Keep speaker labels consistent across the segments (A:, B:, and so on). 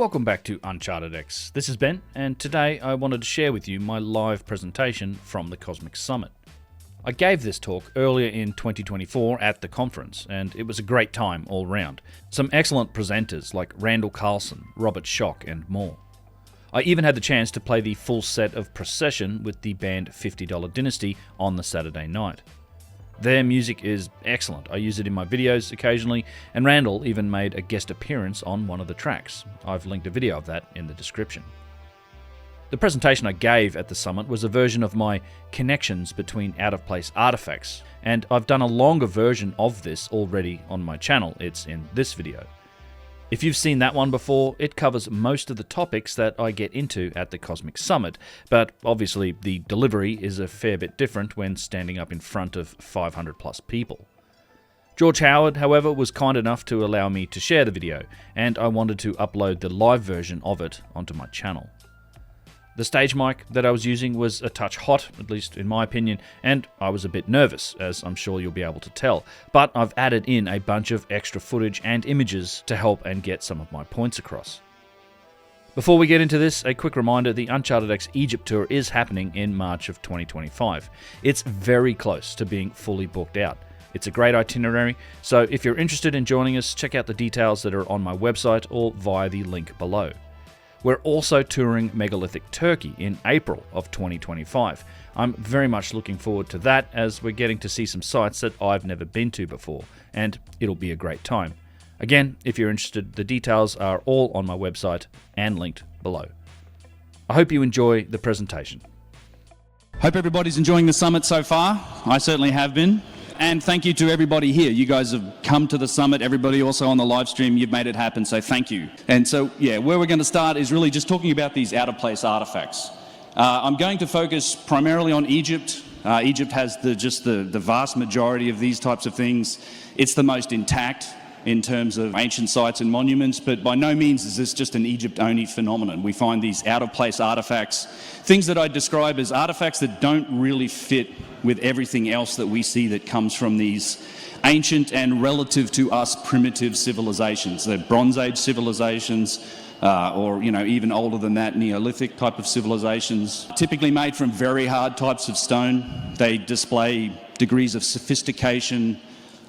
A: Welcome back to Uncharted X. This is Ben, and today I wanted to share with you my live presentation from the Cosmic Summit. I gave this talk earlier in 2024 at the conference, and it was a great time all round. Some excellent presenters like Randall Carlson, Robert Schock, and more. I even had the chance to play the full set of Procession with the band $50 Dynasty on the Saturday night. Their music is excellent. I use it in my videos occasionally, and Randall even made a guest appearance on one of the tracks. I've linked a video of that in the description. The presentation I gave at the summit was a version of my connections between out-of-place artifacts, and I've done a longer version of this already on my channel. It's in this video. If you've seen that one before, it covers most of the topics that I get into at the Cosmic Summit, but obviously the delivery is a fair bit different when standing up in front of 500 plus people. George Howard, however, was kind enough to allow me to share the video, and I wanted to upload the live version of it onto my channel. The stage mic that I was using was a touch hot, at least in my opinion, and I was a bit nervous, as I'm sure you'll be able to tell, but I've added in a bunch of extra footage and images to help and get some of my points across. Before we get into this, a quick reminder, the Uncharted X Egypt tour is happening in March of 2025. It's very close to being fully booked out. It's a great itinerary, so if you're interested in joining us, check out the details that are on my website or via the link below. We're also touring megalithic Turkey in April of 2025. I'm very much looking forward to that, as we're getting to see some sites that I've never been to before, and it'll be a great time. Again, if you're interested, the details are all on my website and linked below. I hope you enjoy the presentation.
B: Hope everybody's enjoying the summit so far. I certainly have been. And thank you to everybody here. You guys have come to the summit. Everybody also on the live stream, you've made it happen, so thank you. And so, where we're going to start is really just talking about these out-of-place artifacts. I'm going to focus primarily on Egypt. Egypt has the vast majority of these types of things. It's the most intact in terms of ancient sites and monuments, but by no means is this just an Egypt-only phenomenon. We find these out-of-place artifacts, things that I describe as artifacts that don't really fit with everything else that we see that comes from these ancient and relative to us primitive civilizations. They're Bronze Age civilizations, or even older than that, Neolithic type of civilizations, typically made from very hard types of stone. They display degrees of sophistication,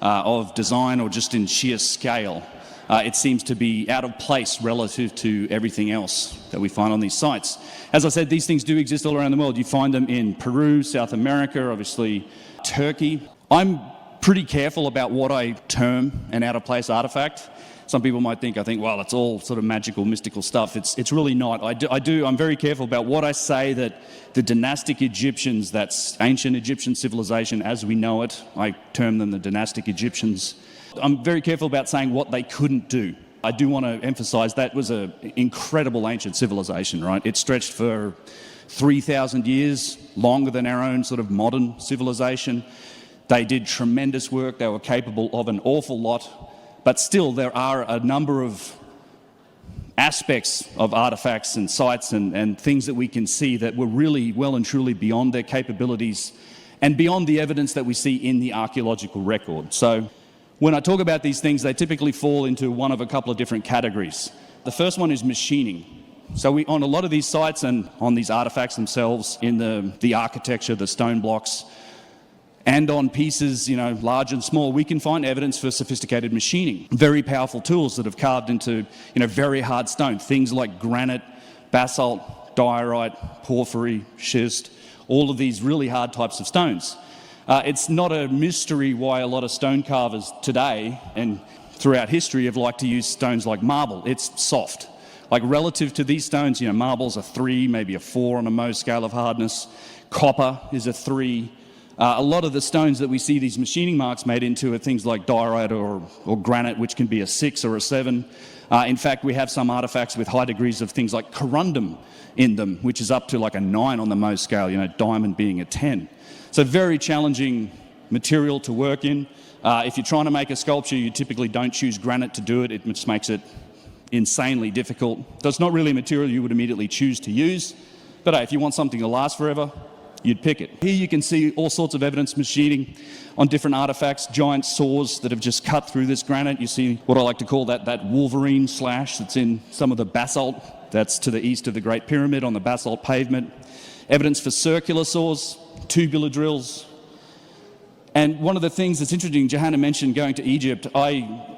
B: of design, or just in sheer scale. It seems to be out of place relative to everything else that we find on these sites. As I said, these things do exist all around the world. You find them in Peru, South America, obviously Turkey. I'm pretty careful about what I term an out-of-place artifact. Some people might think, well, it's all sort of magical, mystical stuff. It's really not. I'm very careful about what I say that the dynastic Egyptians, that's ancient Egyptian civilization as we know it, I term them the dynastic Egyptians. I'm very careful about saying what they couldn't do. I do want to emphasize that was an incredible ancient civilization, right? It stretched for 3,000 years, longer than our own sort of modern civilization. They did tremendous work. They were capable of an awful lot. But still, there are a number of aspects of artifacts and sites and things that we can see that were really well and truly beyond their capabilities and beyond the evidence that we see in the archaeological record. So when I talk about these things, they typically fall into one of a couple of different categories. The first one is machining. So on a lot of these sites and on these artifacts themselves, in the architecture, the stone blocks, and on pieces, large and small, we can find evidence for sophisticated machining. Very powerful tools that have carved into, very hard stone. Things like granite, basalt, diorite, porphyry, schist, all of these really hard types of stones. It's not a mystery why a lot of stone carvers today and throughout history have liked to use stones like marble. It's soft. Like relative to these stones, marble's a 3, maybe a 4 on a Mohs scale of hardness. Copper is a 3. A lot of the stones that we see these machining marks made into are things like diorite or granite, which can be a 6 or a 7. In fact, we have some artifacts with high degrees of things like corundum in them, which is up to like a 9 on the Mohs scale, diamond being a 10. So very challenging material to work in. If you're trying to make a sculpture, you typically don't choose granite to do it. It just makes it insanely difficult. That's not really a material you would immediately choose to use. But if you want something to last forever, you'd pick it. Here you can see all sorts of evidence machining on different artifacts, giant saws that have just cut through this granite. You see what I like to call that Wolverine slash that's in some of the basalt that's to the east of the Great Pyramid on the basalt pavement. Evidence for circular saws, tubular drills. And one of the things that's interesting, Johanna mentioned going to Egypt.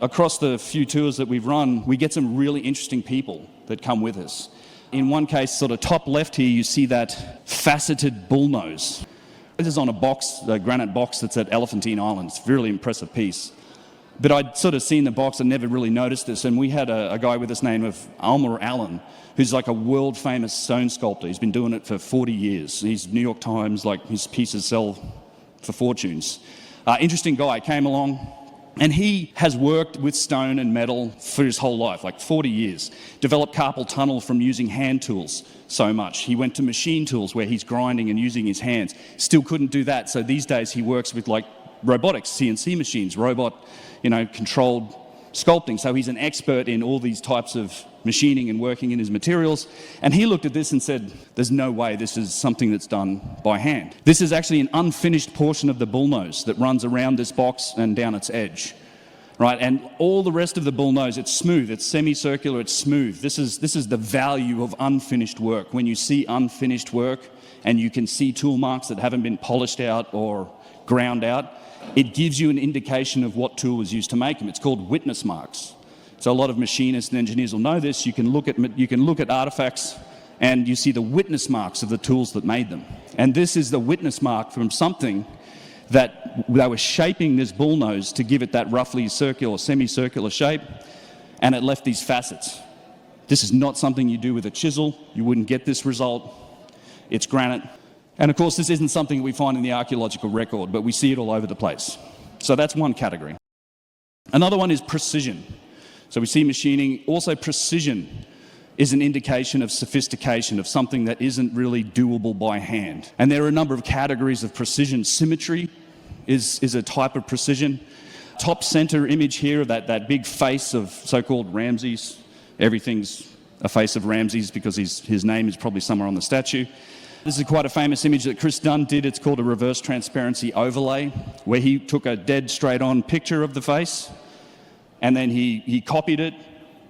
B: Across the few tours that we've run, we get some really interesting people that come with us. In one case, sort of top left here, you see that faceted bullnose. This is on a box, a granite box that's at Elephantine Island. It's a really impressive piece. But I'd sort of seen the box and never really noticed this. And we had a guy with us named Almer Allen, who's like a world-famous stone sculptor. He's been doing it for 40 years. He's New York Times, like his pieces sell for fortunes. Interesting guy, came along, and he has worked with stone and metal for his whole life, like 40 years. Developed carpal tunnel from using hand tools so much. He went to machine tools where he's grinding and using his hands. Still couldn't do that, so these days he works with like robotics, CNC machines, controlled sculpting. So he's an expert in all these types of machining and working in his materials. And he looked at this and said, there's no way this is something that's done by hand. This is actually an unfinished portion of the bullnose that runs around this box and down its edge. Right, and all the rest of the bullnose, it's smooth, it's semicircular, it's smooth. This is the value of unfinished work. When you see unfinished work and you can see tool marks that haven't been polished out or ground out, it gives you an indication of what tool was used to make them. It's called witness marks. So a lot of machinists and engineers will know this. You can look at artifacts and you see the witness marks of the tools that made them. And this is the witness mark from something that they were shaping this bullnose to give it that roughly circular, semicircular shape, and it left these facets. This is not something you do with a chisel. You wouldn't get this result. It's granite. And of course, this isn't something we find in the archaeological record, but we see it all over the place. So that's one category. Another one is precision. So we see machining. Also, precision is an indication of sophistication, of something that isn't really doable by hand. And there are a number of categories of precision. Symmetry is a type of precision. Top center image here of that big face of so-called Ramses. Everything's a face of Ramses because his name is probably somewhere on the statue. This is quite a famous image that Chris Dunn did. It's called a reverse transparency overlay, where he took a dead straight-on picture of the face, and then he copied it.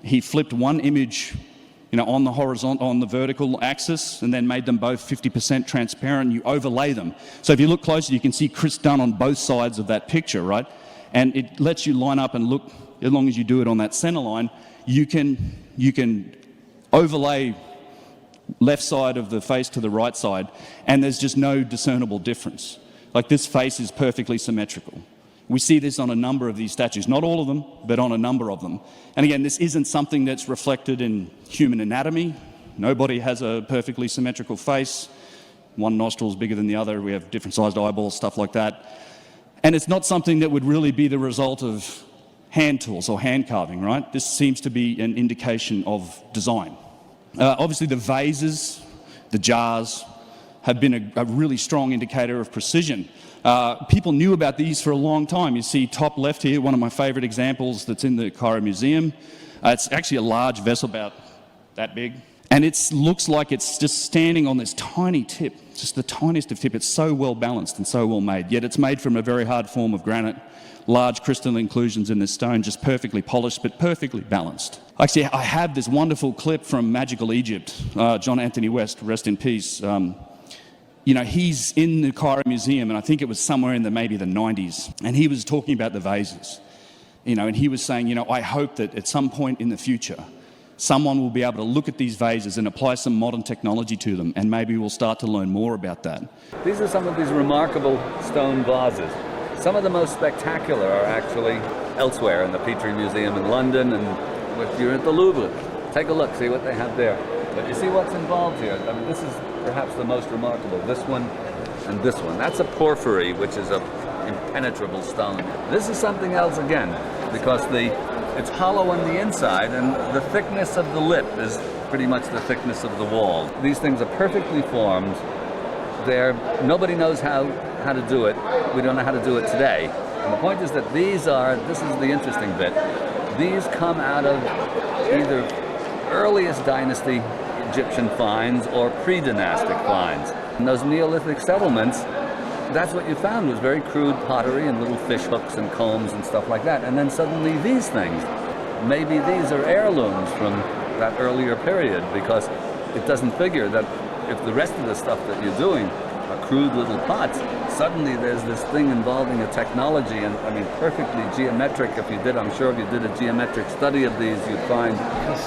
B: He flipped one image, on the horizontal, on the vertical axis, and then made them both 50% transparent. You overlay them. So if you look closer, you can see Chris Dunn on both sides of that picture, right? And it lets you line up and look. As long as you do it on that center line, you can overlay left side of the face to the right side, and there's just no discernible difference. Like, this face is perfectly symmetrical. We see this on a number of these statues, not all of them, but on a number of them. And again, this isn't something that's reflected in human anatomy. Nobody has a perfectly symmetrical face. One nostril is bigger than the other. We have different sized eyeballs, stuff like that. And it's not something that would really be the result of hand tools or hand carving, right? This seems to be an indication of design. Obviously, the vases, the jars, have been a really strong indicator of precision. People knew about these for a long time. You see top left here, one of my favourite examples that's in the Cairo Museum. It's actually a large vessel about that big. And it looks like it's just standing on this tiny tip, just the tiniest of tip. It's so well balanced and so well made. Yet it's made from a very hard form of granite. Large crystal inclusions in this stone, just perfectly polished, but perfectly balanced. Actually, I have this wonderful clip from Magical Egypt. John Anthony West, rest in peace. He's in the Cairo Museum, and I think it was somewhere in maybe the 90s, and he was talking about the vases. And he was saying, I hope that at some point in the future, someone will be able to look at these vases and apply some modern technology to them, and maybe we'll start to learn more about that.
C: These are some of these remarkable stone vases. Some of the most spectacular are actually elsewhere in the Petrie Museum in London, and if you're at the Louvre, take a look, see what they have there. But you see what's involved here. I mean, this is perhaps the most remarkable. This one and this one. That's a porphyry, which is an impenetrable stone. This is something else again, because it's hollow on the inside, and the thickness of the lip is pretty much the thickness of the wall. These things are perfectly formed. Nobody knows how to do it. We don't know how to do it today. And the point is that this is the interesting bit, these come out of either earliest dynasty Egyptian finds or pre-dynastic finds. In those Neolithic settlements, that's what you found was very crude pottery and little fish hooks and combs and stuff like that. And then suddenly these things, maybe these are heirlooms from that earlier period, because it doesn't figure that if the rest of the stuff that you're doing are crude little pots, suddenly there's this thing involving a technology, and I mean perfectly geometric. I'm sure if you did a geometric study of these, you'd find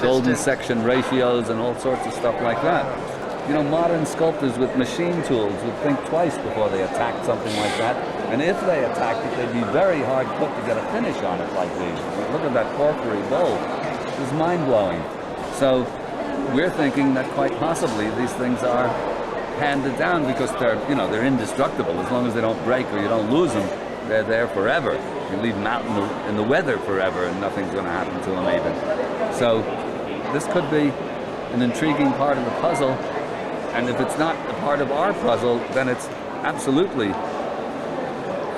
C: golden section ratios and all sorts of stuff like that. You know, modern sculptors with machine tools would think twice before they attacked something like that. And if they attacked it, they'd be very hard put to get a finish on it like these. Look at that porphyry bowl. It's mind-blowing. So we're thinking that quite possibly these things are handed down because they're indestructible. As long as they don't break or you don't lose them, they're there forever. You leave them out in the weather forever and nothing's going to happen to them even. So this could be an intriguing part of the puzzle. And if it's not a part of our puzzle, then it's absolutely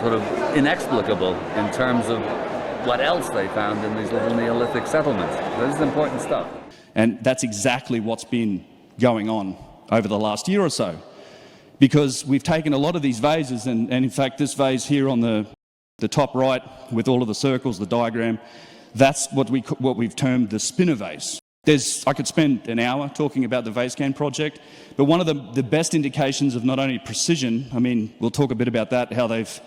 C: sort of inexplicable in terms of what else they found in these little Neolithic settlements. This is important stuff.
B: And that's exactly what's been going on over the last year or so. Because we've taken a lot of these vases, and in fact this vase here on the top right with all of the circles, the diagram, that's what we've termed the spinner vase. I could spend an hour talking about the VaseScan project, but one of the best indications of not only precision, I mean, we'll talk a bit about that, how they've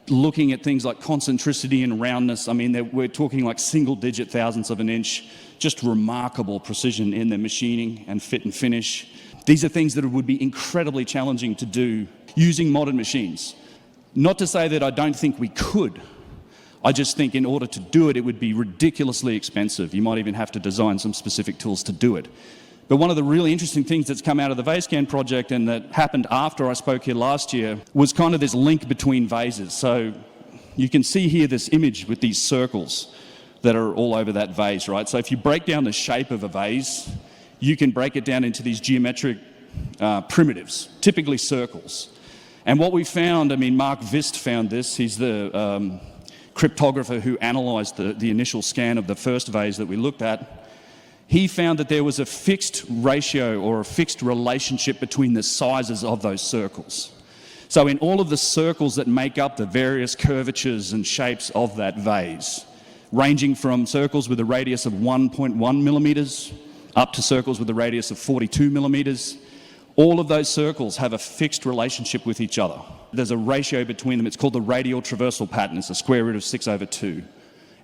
B: looking at things like concentricity and roundness. I mean, we're talking like single-digit thousandths of an inch, just remarkable precision in their machining and fit and finish. These are things that would be incredibly challenging to do using modern machines. Not to say that I don't think we could. I just think in order to do it, it would be ridiculously expensive. You might even have to design some specific tools to do it. But one of the really interesting things that's come out of the VaseScan project and that happened after I spoke here last year was kind of this link between vases. So you can see here this image with these circles that are all over that vase, right? So if you break down the shape of a vase, you can break it down into these geometric primitives, typically circles. And what we found, I mean, Mark Vist found this. He's the cryptographer who analysed the initial scan of the first vase that we looked at. He found that there was a fixed ratio or a fixed relationship between the sizes of those circles. So in all of the circles that make up the various curvatures and shapes of that vase, ranging from circles with a radius of 1.1 millimetres up to circles with a radius of 42 millimetres, all of those circles have a fixed relationship with each other. There's a ratio between them. It's called the radial traversal pattern. It's the square root of 6/2.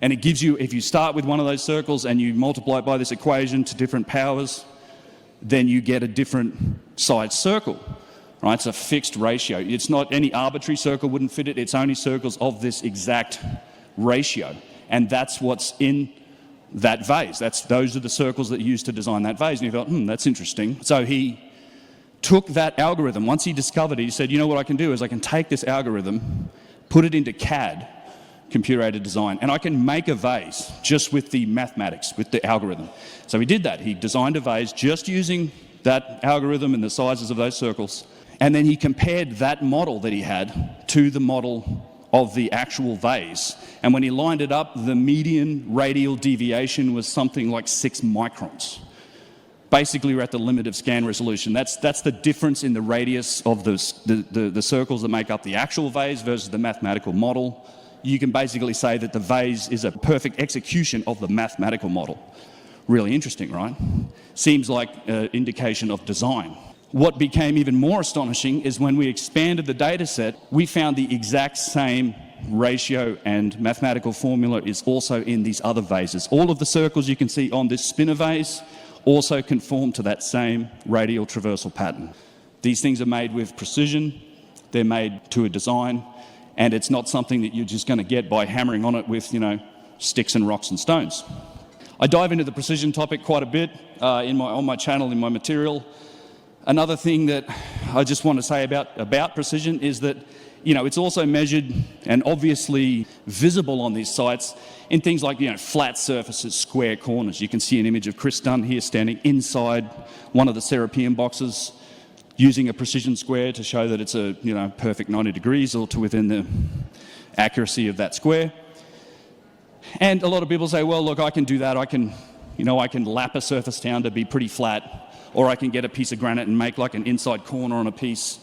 B: And it gives you, if you start with one of those circles and you multiply it by this equation to different powers, then you get a different size circle, right? It's a fixed ratio. It's not any arbitrary circle wouldn't fit it. It's only circles of this exact ratio. And that's what's in that vase. Those are the circles that you used to design that vase. And you thought, that's interesting. So he took that algorithm. Once he discovered it, he said, you know what I can do is I can take this algorithm, put it into CAD, computer-aided design, and I can make a vase just with the mathematics, with the algorithm. So he did that. He designed a vase just using that algorithm and the sizes of those circles, and then he compared that model that he had to the model of the actual vase. And when he lined it up, the median radial deviation was something like 6 microns. Basically, we're at the limit of scan resolution. That's the difference in the radius of the circles that make up the actual vase versus the mathematical model. You can basically say that the vase is a perfect execution of the mathematical model. Really interesting, right? Seems like an indication of design. What became even more astonishing is when we expanded the data set, we found the exact same ratio and mathematical formula is also in these other vases. All of the circles you can see on this spinner vase also conform to that same radial traversal pattern. These things are made with precision, they're made to a design, and it's not something that you're just going to get by hammering on it with, sticks and rocks and stones. I dive into the precision topic quite a bit on my channel, in my material. Another thing that I just want to say about precision is that, it's also measured and obviously visible on these sites in things like, flat surfaces, square corners. You can see an image of Chris Dunn here standing inside one of the Serapeum boxes using a precision square to show that it's a, perfect 90 degrees or to within the accuracy of that square. And a lot of people say, well, look, I can do that. I can lap a surface down to be pretty flat. or I can get a piece of granite and make like an inside corner on a piece.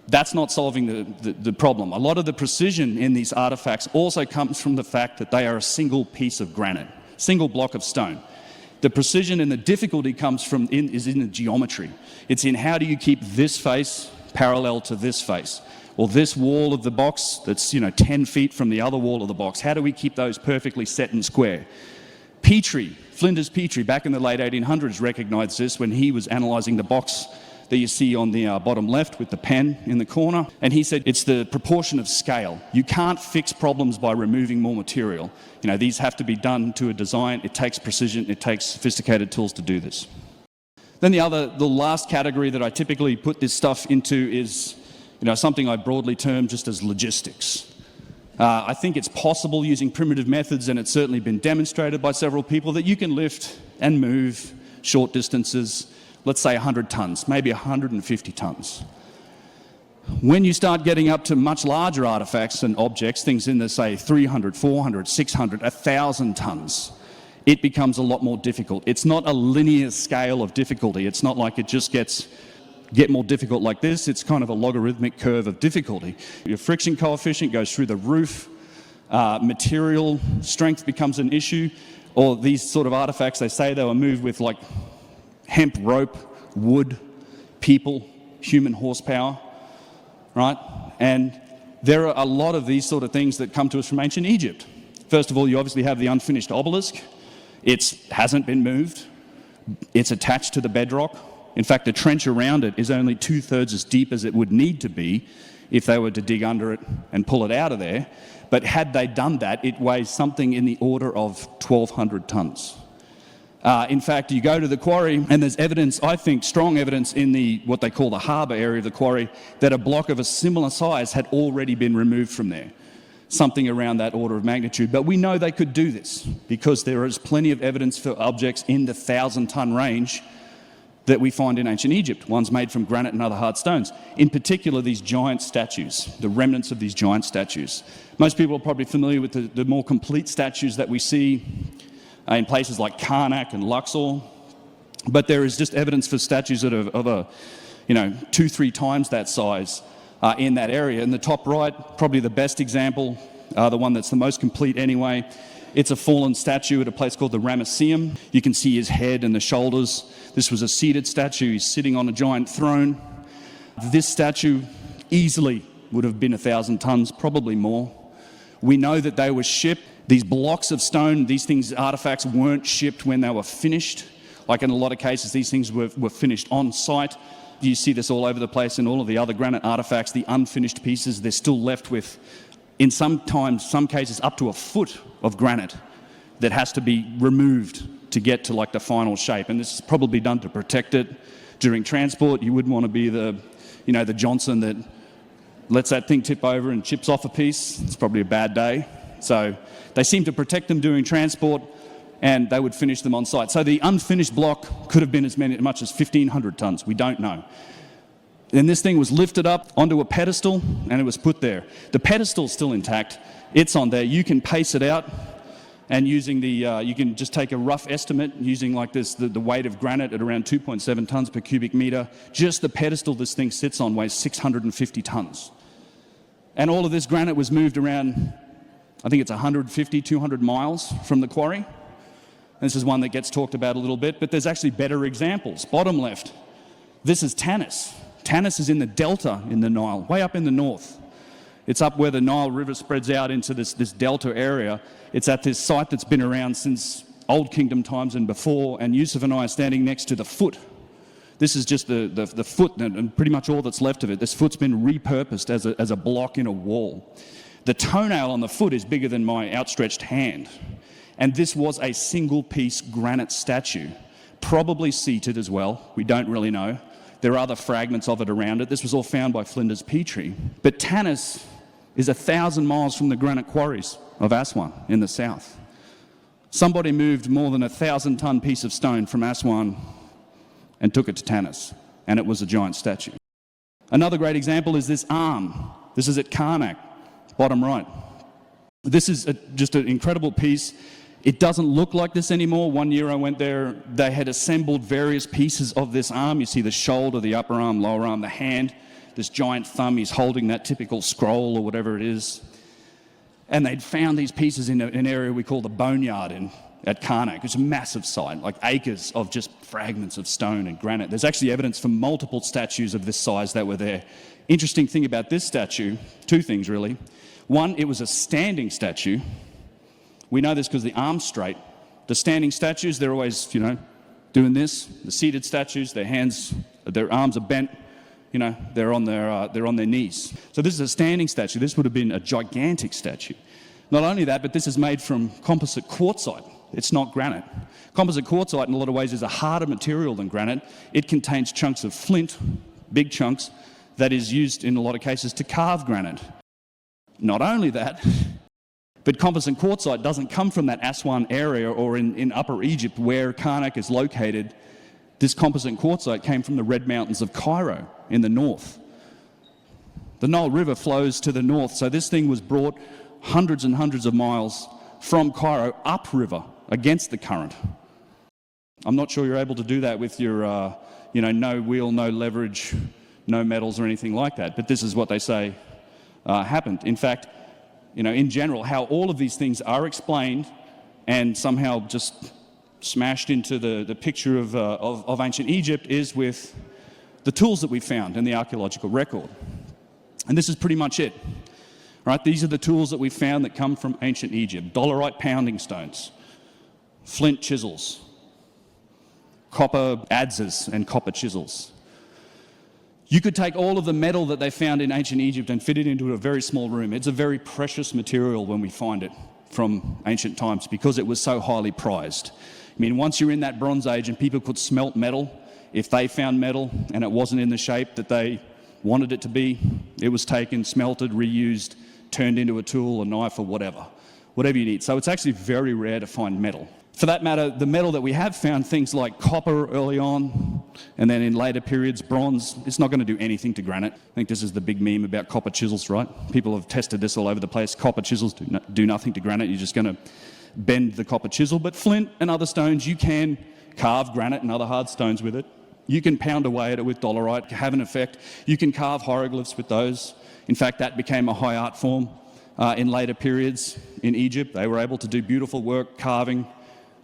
B: That's not solving the problem. A lot of the precision in these artifacts also comes from the fact that they are a single piece of granite, single block of stone. The precision and the difficulty comes is in the geometry. It's in how do you keep this face parallel to this face, or this wall of the box that's 10 feet from the other wall of the box. How do we keep those perfectly set and square? Petrie, Flinders Petrie, back in the late 1800s, recognised this when he was analysing the box that you see on the bottom left with the pen in the corner. And he said it's the proportion of scale. You can't fix problems by removing more material. These have to be done to a design. It takes precision. It takes sophisticated tools to do this. Then the last category that I typically put this stuff into is something I broadly term just as logistics. I think it's possible using primitive methods, and it's certainly been demonstrated by several people, that you can lift and move short distances, let's say 100 tons, maybe 150 tons. When you start getting up to much larger artifacts and objects, things in the, say, 300, 400, 600, 1,000 tons, it becomes a lot more difficult. It's not a linear scale of difficulty. It's not like it just get more difficult like this. It's kind of a logarithmic curve of difficulty. Your friction coefficient goes through the roof. Material strength becomes an issue. Or these sort of artifacts, they say they were moved with like hemp rope, wood, people, human horsepower, right? And there are a lot of these sort of things that come to us from ancient Egypt. First of all, you obviously have the unfinished obelisk. It hasn't been moved. It's attached to the bedrock. In fact, the trench around it is only 2/3 as deep as it would need to be if they were to dig under it and pull it out of there. But had they done that, it weighs something in the order of 1,200 tons. In fact, you go to the quarry and there's evidence, I think strong evidence in what they call the harbour area of the quarry, that a block of a similar size had already been removed from there. Something around that order of magnitude. But we know they could do this because there is plenty of evidence for objects in the 1,000-ton range that we find in ancient Egypt, ones made from granite and other hard stones. In particular, these giant statues, the remnants of these giant statues. Most people are probably familiar with the more complete statues that we see in places like Karnak and Luxor, but there is just evidence for statues that are of a 2-3 times that size in that area. In the top right, probably the best example, the one that's the most complete anyway, it's a fallen statue at a place called the Ramesseum. You can see his head and the shoulders. This was a seated statue. He's sitting on a giant throne. This statue easily would have been 1,000 tons, probably more. We know that they were shipped. These blocks of stone, these artifacts weren't shipped when they were finished. Like in a lot of cases, these things were finished on site. You see this all over the place in all of the other granite artifacts, the unfinished pieces, they're still left with, in some cases, up to a foot of granite that has to be removed to get to like the final shape. And this is probably done to protect it during transport. You wouldn't want to be the Johnson that lets that thing tip over and chips off a piece. It's probably a bad day. So they seem to protect them during transport, and they would finish them on site. So the unfinished block could have been as much as 1,500 tons. We don't know. Then this thing was lifted up onto a pedestal, and it was put there. The pedestal's still intact. It's on there. You can pace it out, and using you can just take a rough estimate using like this, the weight of granite at around 2.7 tons per cubic meter. Just the pedestal this thing sits on weighs 650 tons. And all of this granite was moved around, I think it's 150, 200 miles from the quarry. And this is one that gets talked about a little bit, but there's actually better examples. Bottom left, this is Tanis. Tanis is in the delta in the Nile, way up in the north. It's up where the Nile River spreads out into this delta area. It's at this site that's been around since Old Kingdom times and before, and Yusuf and I are standing next to the foot. This is just the foot and pretty much all that's left of it. This foot's been repurposed as a block in a wall. The toenail on the foot is bigger than my outstretched hand. And this was a single-piece granite statue, probably seated as well. We don't really know. There are other fragments of it around it. This was all found by Flinders Petrie. But Tanis is 1,000 miles from the granite quarries of Aswan in the south. Somebody moved more than 1,000-ton piece of stone from Aswan and took it to Tanis, and it was a giant statue. Another great example is this arm. This is at Karnak, bottom right. This is just an incredible piece. It doesn't look like this anymore. One year I went there, they had assembled various pieces of this arm. You see the shoulder, the upper arm, lower arm, the hand, this giant thumb. He's holding that typical scroll or whatever it is. And they'd found these pieces in an area we call the Boneyard at Karnak. It's a massive site, like acres of just fragments of stone and granite. There's actually evidence for multiple statues of this size that were there. Interesting thing about this statue, two things really. One, it was a standing statue. We know this because the arm's straight. The standing statues, they're always, doing this. The seated statues, their arms are bent. They're on their knees. So this is a standing statue. This would have been a gigantic statue. Not only that, but this is made from composite quartzite. It's not granite. Composite quartzite, in a lot of ways, is a harder material than granite. It contains chunks of flint, big chunks, that is used in a lot of cases to carve granite. Not only that, but composite quartzite doesn't come from that Aswan area or in Upper Egypt where Karnak is located. This composite quartzite came from the Red Mountains of Cairo in the north. The Nile River flows to the north, so this thing was brought hundreds and hundreds of miles from Cairo upriver against the current. I'm not sure you're able to do that with your, no wheel, no leverage, no metals or anything like that, but this is what they say happened. In fact, in general, how all of these things are explained and somehow just smashed into the picture of ancient Egypt is with the tools that we found in the archaeological record. And this is pretty much it. Right? These are the tools that we found that come from ancient Egypt. Dolerite pounding stones, flint chisels, copper adzes and copper chisels. You could take all of the metal that they found in ancient Egypt and fit it into a very small room. It's a very precious material when we find it from ancient times because it was so highly prized. I mean, once you're in that Bronze Age and people could smelt metal, if they found metal and it wasn't in the shape that they wanted it to be, it was taken, smelted, reused, turned into a tool, a knife, or whatever you need. So it's actually very rare to find metal. For that matter, the metal that we have found, things like copper early on, and then in later periods, bronze, it's not going to do anything to granite. I think this is the big meme about copper chisels, right? People have tested this all over the place. Copper chisels do nothing to granite. You're just going to bend the copper chisel. But flint and other stones, you can carve granite and other hard stones with it. You can pound away at it with dolerite, have an effect. You can carve hieroglyphs with those. In fact, that became a high art form in later periods in Egypt. They were able to do beautiful work carving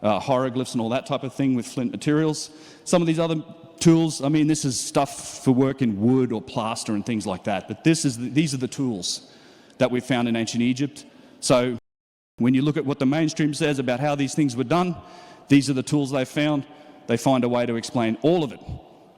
B: hieroglyphs and all that type of thing with flint materials. Some of these other tools, I mean, this is stuff for work in wood or plaster and things like that. But these are the tools that we found in ancient Egypt. So when you look at what the mainstream says about how these things were done, these are the tools they found. They find a way to explain all of it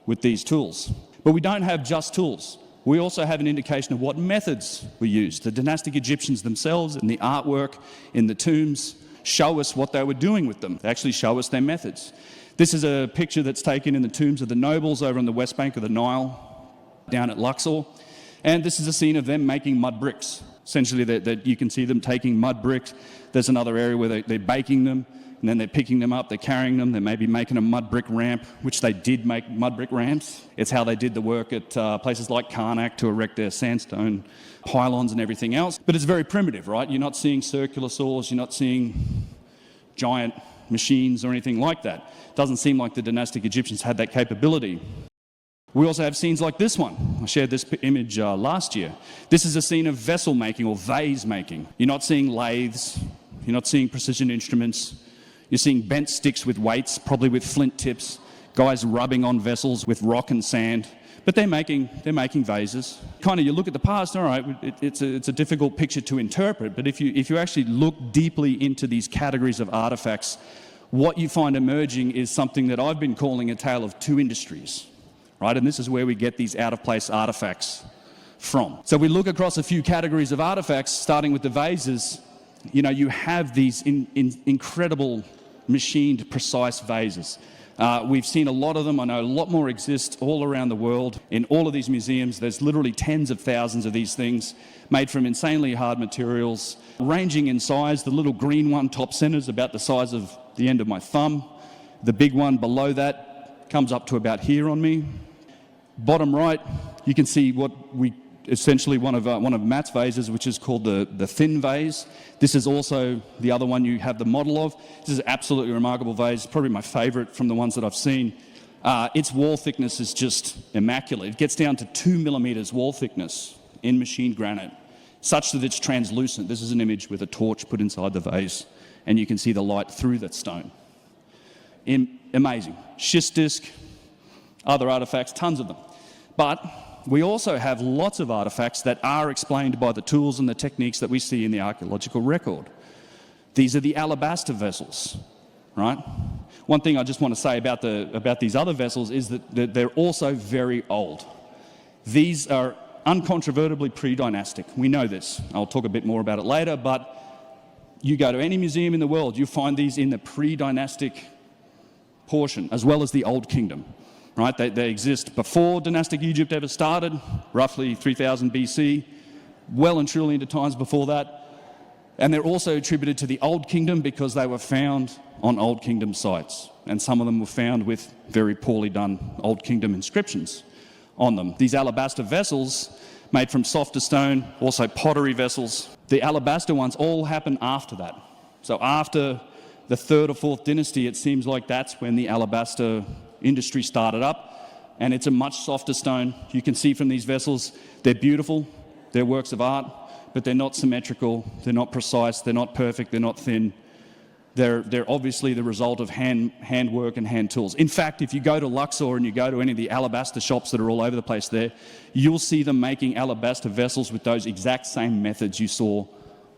B: with these tools. But we don't have just tools. We also have an indication of what methods were used. The dynastic Egyptians themselves and the artwork in the tombs show us what they were doing with them. They actually show us their methods. This is a picture that's taken in the tombs of the nobles over on the west bank of the Nile, down at Luxor. And this is a scene of them making mud bricks. Essentially, that you can see them taking mud bricks. There's another area where they're baking them, and then they're picking them up, they're carrying them, they may be making a mud brick ramp, which they did make mud brick ramps. It's how they did the work at places like Karnak to erect their sandstone pylons and everything else. But it's very primitive, right? You're not seeing circular saws, you're not seeing giant machines or anything like that. It doesn't seem like the dynastic Egyptians had that capability. We also have scenes like this one. I shared this image last year. This is a scene of vessel making or vase making. You're not seeing lathes, you're not seeing precision instruments. You're seeing bent sticks with weights, probably with flint tips, guys rubbing on vessels with rock and sand. But they're making vases. Kind of, you look at the past, all right, it's a difficult picture to interpret, but if you actually look deeply into these categories of artifacts, what you find emerging is something that I've been calling a tale of two industries, right? And this is where we get these out-of-place artifacts from. So we look across a few categories of artifacts, starting with the vases. You have these incredible machined, precise vases. We've seen a lot of them. I know a lot more exist all around the world. In all of these museums, there's literally tens of thousands of these things made from insanely hard materials, ranging in size. The little green one, top center, is about the size of the end of my thumb. The big one below that comes up to about here on me. Bottom right, you can see what we essentially one of Matt's vases, which is called the thin vase. This is also the other one you have the model of. This is an absolutely remarkable vase, probably my favourite from the ones that I've seen. Its wall thickness is just immaculate. It gets down to 2 millimetres wall thickness in machined granite, such that it's translucent. This is an image with a torch put inside the vase, and you can see the light through that stone. Amazing. Schist disc, other artefacts, tons of them. But we also have lots of artefacts that are explained by the tools and the techniques that we see in the archaeological record. These are the alabaster vessels, right? One thing I just want to say about these other vessels is that they're also very old. These are uncontrovertibly pre-dynastic. We know this. I'll talk a bit more about it later, but you go to any museum in the world, you find these in the pre-dynastic portion, as well as the Old Kingdom. Right? They exist before dynastic Egypt ever started, roughly 3000 BC, well and truly into times before that. And they're also attributed to the Old Kingdom because they were found on Old Kingdom sites. And some of them were found with very poorly done Old Kingdom inscriptions on them. These alabaster vessels, made from softer stone, also pottery vessels. The alabaster ones all happen after that. So after the 3rd or 4th dynasty, it seems like that's when the alabaster industry started up, and it's a much softer stone. You can see from these vessels, they're beautiful, they're works of art, but they're not symmetrical, they're not precise, they're not perfect, they're not thin. They're obviously the result of handwork and hand tools. In fact, if you go to Luxor and you go to any of the alabaster shops that are all over the place there, you'll see them making alabaster vessels with those exact same methods you saw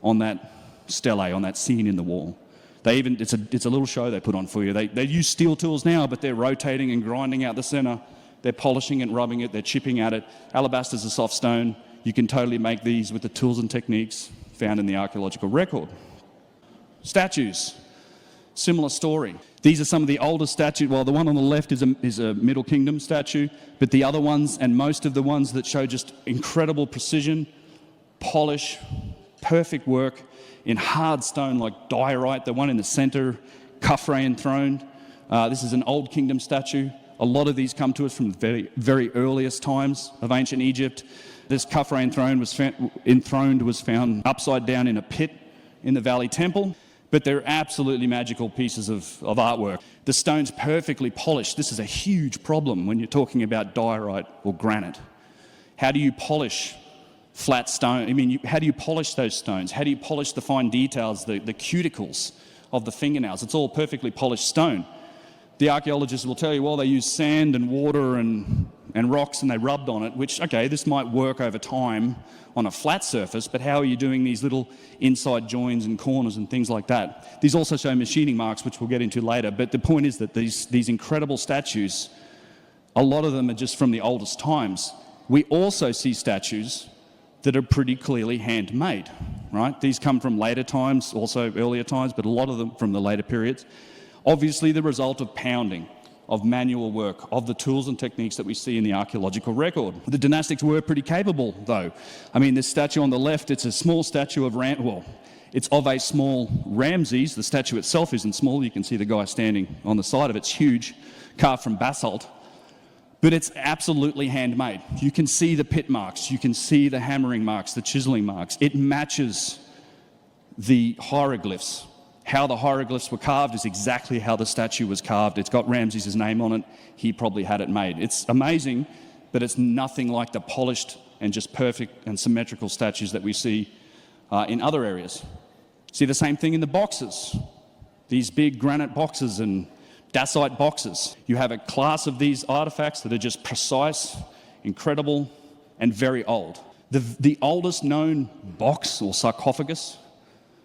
B: on that stele, on that scene in the wall. It's a little show they put on for you. They use steel tools now, but they're rotating and grinding out the center. They're polishing and rubbing it. They're chipping at it. Alabaster's a soft stone. You can totally make these with the tools and techniques found in the archaeological record. Statues, similar story. These are some of the oldest statues. Well, the one on the left is a Middle Kingdom statue, but the other ones, and most of the ones that show just incredible precision, polish, perfect work, in hard stone like diorite, the one in the center, Khafre enthroned. This is an Old Kingdom statue. A lot of these come to us from the very, very earliest times of ancient Egypt. This Khafre enthroned was found upside down in a pit in the Valley Temple, but they're absolutely magical pieces of artwork. The stone's perfectly polished. This is a huge problem when you're talking about diorite or granite. How do you polish flat stone? I mean, how do you polish those stones? How do you polish the fine details, the cuticles of the fingernails? It's all perfectly polished stone. The archaeologists will tell you, well, they used sand and water and rocks and they rubbed on it, which, okay, this might work over time on a flat surface, but how are you doing these little inside joins and corners and things like that? These also show machining marks, which we'll get into later, but the point is that these incredible statues, a lot of them are just from the oldest times. We also see statues that are pretty clearly handmade, right? These come from later times, also earlier times, but a lot of them from the later periods. Obviously the result of pounding, of manual work, of the tools and techniques that we see in the archaeological record. The dynastics were pretty capable, though. I mean, this statue on the left, it's a small statue of it's of a small Ramses. The statue itself isn't small. You can see the guy standing on the side of it. It's huge, carved from basalt. But it's absolutely handmade. You can see the pit marks, you can see the hammering marks, the chiseling marks. It matches the hieroglyphs. How the hieroglyphs were carved is exactly how the statue was carved. It's got Ramses' name on it. He probably had it made. It's amazing, but it's nothing like the polished and just perfect and symmetrical statues that we see in other areas. See the same thing in the boxes. These big granite boxes and dacite boxes. You have a class of these artifacts that are just precise, incredible, and very old. The oldest known box or sarcophagus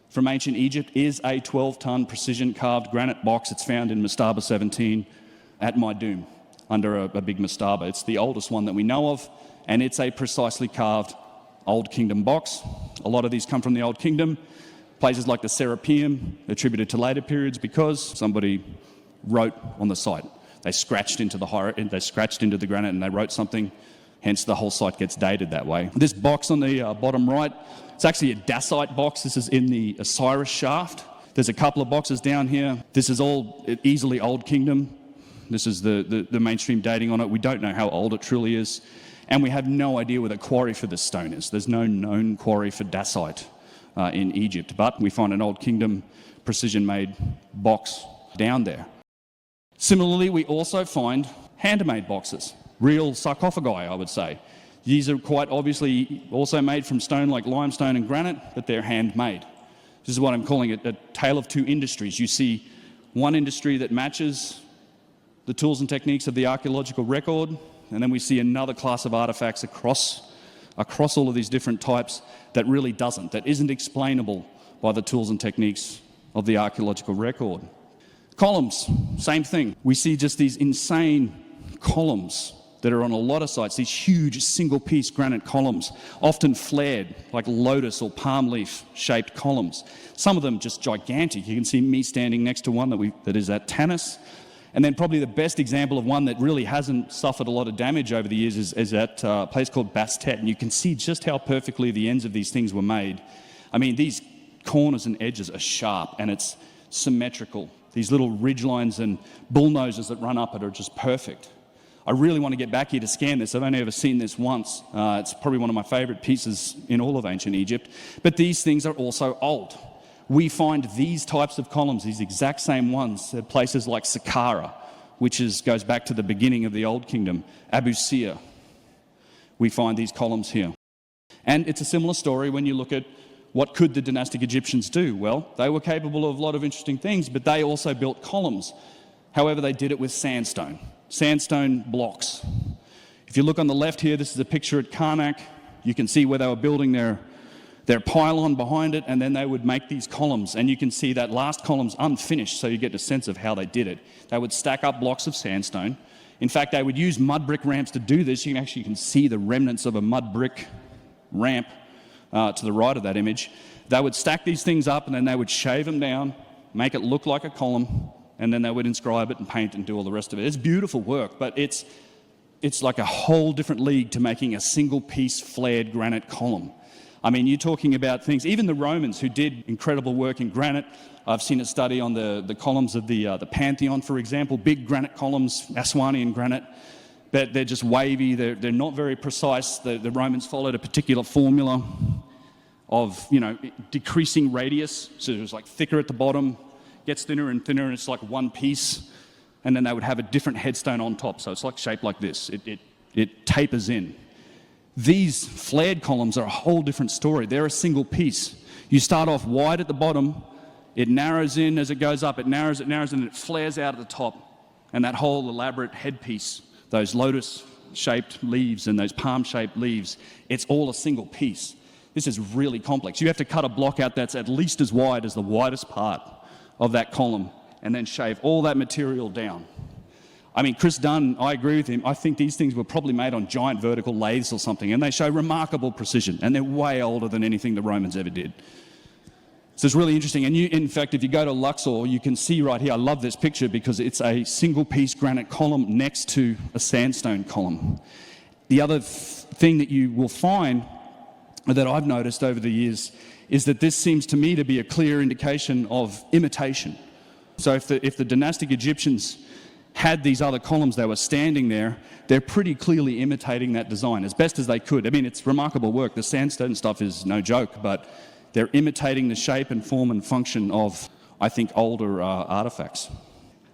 B: from ancient Egypt is a 12-ton precision-carved granite box. It's found in Mastaba 17 at Maidum, under a big mastaba. It's the oldest one that we know of, and it's a precisely carved Old Kingdom box. A lot of these come from the Old Kingdom. Places like the Serapeum, attributed to later periods because somebody wrote on the site. They scratched into the granite and they wrote something, hence the whole site gets dated that way. This box on the bottom right, it's actually a dacite box. This is in the Osiris shaft. There's a couple of boxes down here. This is all easily Old Kingdom. This is the mainstream dating on it. We don't know how old it truly is. And we have no idea where the quarry for this stone is. There's no known quarry for dacite in Egypt, but we find an Old Kingdom precision-made box down there. Similarly, we also find handmade boxes, real sarcophagi, I would say. These are quite obviously also made from stone like limestone and granite, but they're handmade. This is what I'm calling a tale of two industries. You see one industry that matches the tools and techniques of the archaeological record, and then we see another class of artifacts across all of these different types that really doesn't, that isn't explainable by the tools and techniques of the archaeological record. Columns, same thing. We see just these insane columns that are on a lot of sites, these huge single-piece granite columns, often flared, like lotus or palm leaf-shaped columns. Some of them just gigantic. You can see me standing next to one that is at Tanis. And then probably the best example of one that really hasn't suffered a lot of damage over the years is at a place called Bastet. And you can see just how perfectly the ends of these things were made. I mean, these corners and edges are sharp, and it's symmetrical. These little ridge lines and bull noses that run up it are just perfect. I really want to get back here to scan this. I've only ever seen this once. It's probably one of my favourite pieces in all of ancient Egypt. But these things are also old. We find these types of columns, these exact same ones, at places like Saqqara, which goes back to the beginning of the Old Kingdom, Abu Sir. We find these columns here. And it's a similar story when you look at what could the dynastic Egyptians do? Well, they were capable of a lot of interesting things, but they also built columns. However, they did it with sandstone blocks. If you look on the left here, this is a picture at Karnak. You can see where they were building their pylon behind it, and then they would make these columns. And you can see that last column's unfinished, so you get a sense of how they did it. They would stack up blocks of sandstone. In fact, they would use mud brick ramps to do this. You can see the remnants of a mud brick ramp to the right of that image. They would stack these things up, and then they would shave them down, make it look like a column, and then they would inscribe it and paint and do all the rest of it. It's beautiful work, but it's like a whole different league to making a single-piece flared granite column. I mean, you're talking about things, even the Romans who did incredible work in granite. I've seen a study on the columns of the Pantheon, for example, big granite columns, Aswanian granite, but they're just wavy, they're not very precise. The Romans followed a particular formula of, decreasing radius, so it was like thicker at the bottom, gets thinner and thinner, and it's like one piece, and then they would have a different headstone on top, so it's like shaped like this. It tapers in. These flared columns are a whole different story. They're a single piece. You start off wide at the bottom, it narrows in as it goes up, it narrows, and it flares out at the top, and that whole elaborate headpiece, those lotus-shaped leaves and those palm-shaped leaves, it's all a single piece. This is really complex. You have to cut a block out that's at least as wide as the widest part of that column, and then shave all that material down. I mean, Chris Dunn, I agree with him. I think these things were probably made on giant vertical lathes or something, and they show remarkable precision, and they're way older than anything the Romans ever did. So it's really interesting. And in fact, if you go to Luxor, you can see right here, I love this picture because it's a single-piece granite column next to a sandstone column. The other thing that you will find that I've noticed over the years is that this seems to me to be a clear indication of imitation. So if the dynastic Egyptians had these other columns that were standing there, they're pretty clearly imitating that design as best as they could. I mean, it's remarkable work. The sandstone stuff is no joke, but they're imitating the shape and form and function of, I think, older artifacts.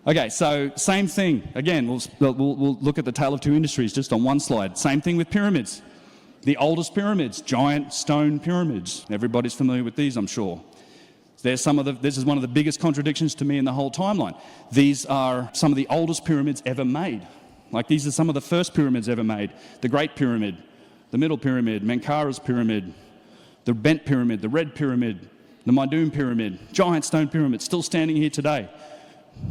B: Okay, so same thing. Again, we'll look at the tale of two industries just on one slide. Same thing with pyramids. The oldest pyramids, giant stone pyramids. Everybody's familiar with these, I'm sure. This is one of the biggest contradictions to me in the whole timeline. These are some of the oldest pyramids ever made. Like, these are some of the first pyramids ever made. The Great Pyramid, the Middle Pyramid, Menkaura's Pyramid, the Bent Pyramid, the Red Pyramid, the Maidum Pyramid, giant stone pyramids still standing here today.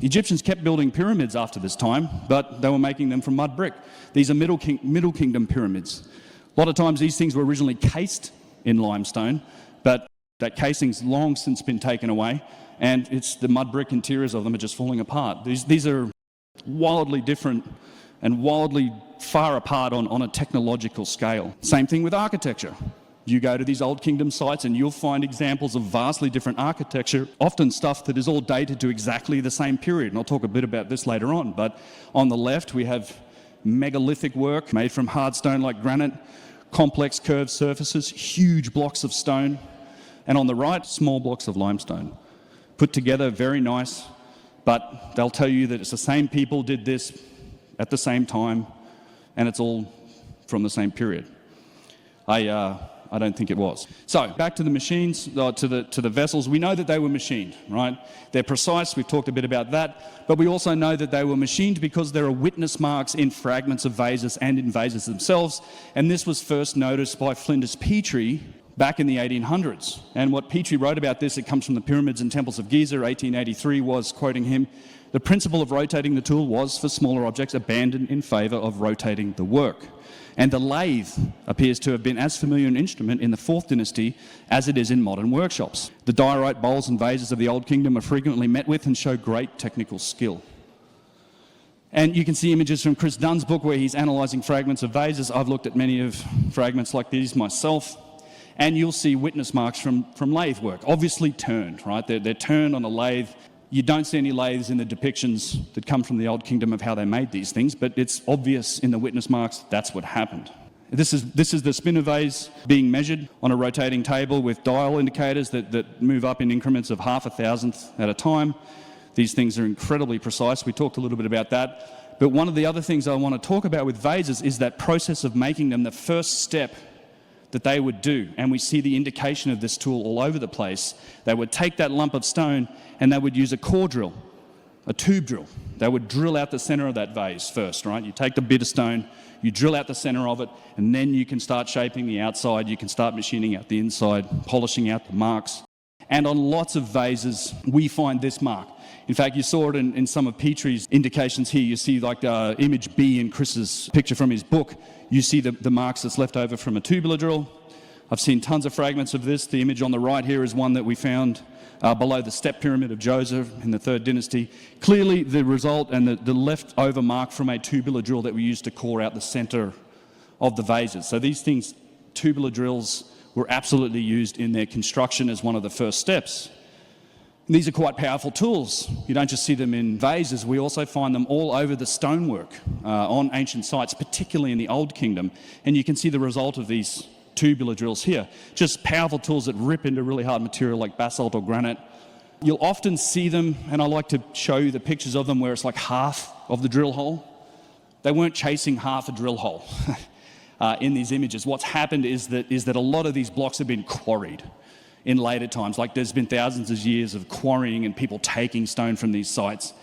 B: The Egyptians kept building pyramids after this time, but they were making them from mud brick. These are Middle Kingdom pyramids. A lot of times these things were originally cased in limestone, but that casing's long since been taken away, and it's the mud brick interiors of them are just falling apart. These are wildly different and wildly far apart on a technological scale. Same thing with architecture. You go to these Old Kingdom sites and you'll find examples of vastly different architecture, often stuff that is all dated to exactly the same period. And I'll talk a bit about this later on. But on the left, we have megalithic work made from hard stone like granite, complex curved surfaces, huge blocks of stone, and on the right, small blocks of limestone. Put together, very nice, but they'll tell you that it's the same people did this at the same time, and it's all from the same period. I don't think it was. So back to the machines, to the vessels. We know that they were machined, right? They're precise. We've talked a bit about that, but we also know that they were machined because there are witness marks in fragments of vases and in vases themselves. And this was first noticed by Flinders Petrie back in the 1800s. And what Petrie wrote about this, it comes from the Pyramids and Temples of Giza, 1883, was, quoting him, "The principle of rotating the tool was, for smaller objects, abandoned in favour of rotating the work. And the lathe appears to have been as familiar an instrument in the 4th dynasty as it is in modern workshops. The diorite bowls and vases of the Old Kingdom are frequently met with and show great technical skill." And you can see images from Chris Dunn's book where he's analysing fragments of vases. I've looked at many of fragments like these myself. And you'll see witness marks from lathe work, obviously turned, right? They're turned on a lathe. You don't see any lathes in the depictions that come from the Old Kingdom of how they made these things, but it's obvious in the witness marks that's what happened. This is the spinner vase being measured on a rotating table with dial indicators that move up in increments of half a thousandth at a time. These things are incredibly precise. We talked a little bit about that. But one of the other things I want to talk about with vases is that process of making them, the first step that they would do, and we see the indication of this tool all over the place. They would take that lump of stone and they would use a core drill, a tube drill. They would drill out the center of that vase first, right? You take the bit of stone, you drill out the center of it, and then you can start shaping the outside, you can start machining out the inside, polishing out the marks. And on lots of vases, we find this mark. In fact, you saw it in some of Petrie's indications here. You see like image B in Chris's picture from his book. You see the marks that's left over from a tubular drill. I've seen tons of fragments of this. The image on the right here is one that we found below the step pyramid of Joseph in the 3rd dynasty. Clearly the result and the leftover mark from a tubular drill that we used to core out the center of the vases. So these things, tubular drills, were absolutely used in their construction as one of the first steps. And these are quite powerful tools. You don't just see them in vases, we also find them all over the stonework on ancient sites, particularly in the Old Kingdom. And you can see the result of these tubular drills here. Just powerful tools that rip into really hard material like basalt or granite. You'll often see them, and I like to show you the pictures of them where it's like half of the drill hole. They weren't chasing half a drill hole in these images. What's happened is that a lot of these blocks have been quarried in later times. Like there's been thousands of years of quarrying and people taking stone from these sites.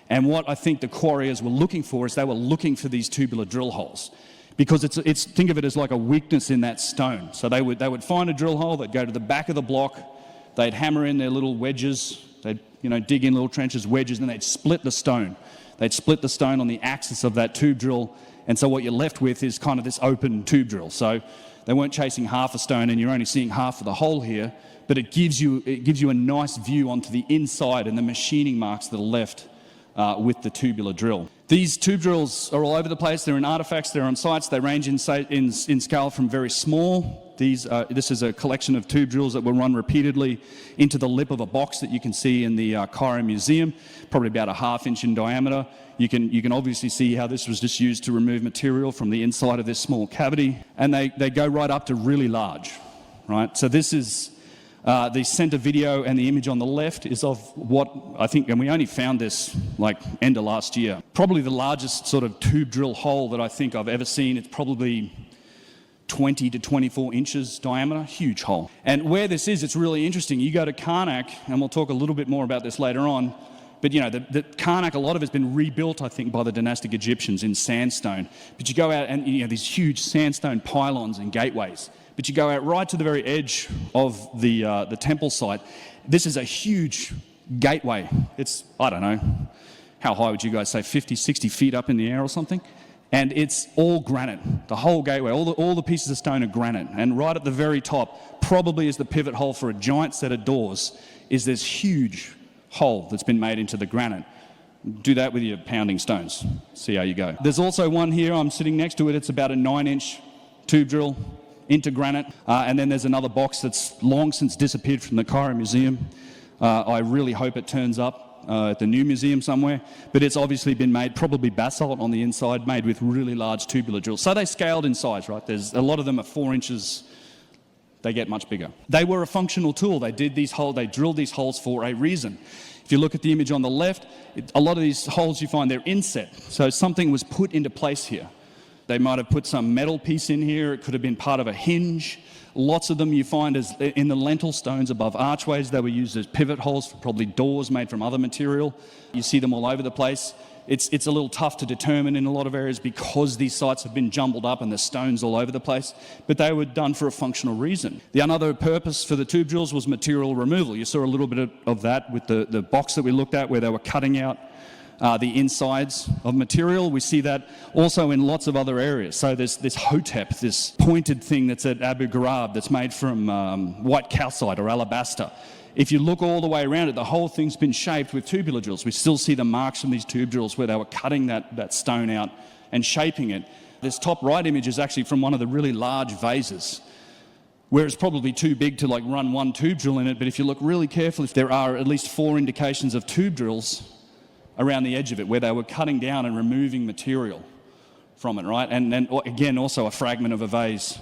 B: And what I think the quarriers were looking for is they were looking for these tubular drill holes, because it's think of it as like a weakness in that stone. So they would find a drill hole, they'd go to the back of the block, they'd hammer in their little wedges, they'd dig in little trenches, wedges, and they'd split the stone. They'd split the stone on the axis of that tube drill, and so what you're left with is kind of this open tube drill. So they weren't chasing half a stone, and you're only seeing half of the hole here, but it gives you a nice view onto the inside and the machining marks that are left with the tubular drill. These tube drills are all over the place. They're in artifacts, they're on sites. They range in scale from very small. This is a collection of tube drills that were run repeatedly into the lip of a box that you can see in the Cairo Museum, probably about a ½ inch in diameter. You can obviously see how this was just used to remove material from the inside of this small cavity, and they go right up to really large, right? So this is the center video, and the image on the left is of what I think, and we only found this like end of last year, probably the largest sort of tube drill hole that I think I've ever seen. It's probably 20 to 24 inches diameter, huge hole. And where this is, it's really interesting. You go to Karnak, and we'll talk a little bit more about this later on, but the Karnak, a lot of it's been rebuilt, I think, by the dynastic Egyptians in sandstone. But you go out and these huge sandstone pylons and gateways. But you go out right to the very edge of the temple site. This is a huge gateway. It's, I don't know, how high would you guys say, 50, 60 feet up in the air or something? And it's all granite. The whole gateway, all the pieces of stone are granite. And right at the very top, probably is the pivot hole for a giant set of doors, is this huge hole that's been made into the granite. Do that with your pounding stones. See how you go. There's also one here, I'm sitting next to it. It's about a 9-inch tube drill into granite, and then there's another box that's long since disappeared from the Cairo Museum. I really hope it turns up. at the new museum somewhere, but it's obviously been made, probably basalt on the inside, made with really large tubular drills. So they scaled in size, right? There's a lot of them are 4 inches. They get much bigger. They were a functional tool. They drilled these holes for a reason. If you look at the image on the left, a lot of these holes you find, they're inset. So something was put into place here. They might have put some metal piece in here. It could have been part of a hinge. Lots of them you find as in the lentil stones above archways. They were used as pivot holes for probably doors made from other material. You see them all over the place. It's a little tough to determine in a lot of areas because these sites have been jumbled up and there's stones all over the place, but they were done for a functional reason. The another purpose for the tube drills was material removal. You saw a little bit of that with the box that we looked at where they were cutting out the insides of material. We see that also in lots of other areas. So there's this hotep, this pointed thing that's at Abu Ghraib that's made from white calcite or alabaster. If you look all the way around it, the whole thing's been shaped with tubular drills. We still see the marks from these tube drills where they were cutting that stone out and shaping it. This top right image is actually from one of the really large vases, where it's probably too big to like run one tube drill in it, but if you look really carefully, there are at least 4 indications of tube drills around the edge of it where they were cutting down and removing material from it, right? And then again, also a fragment of a vase.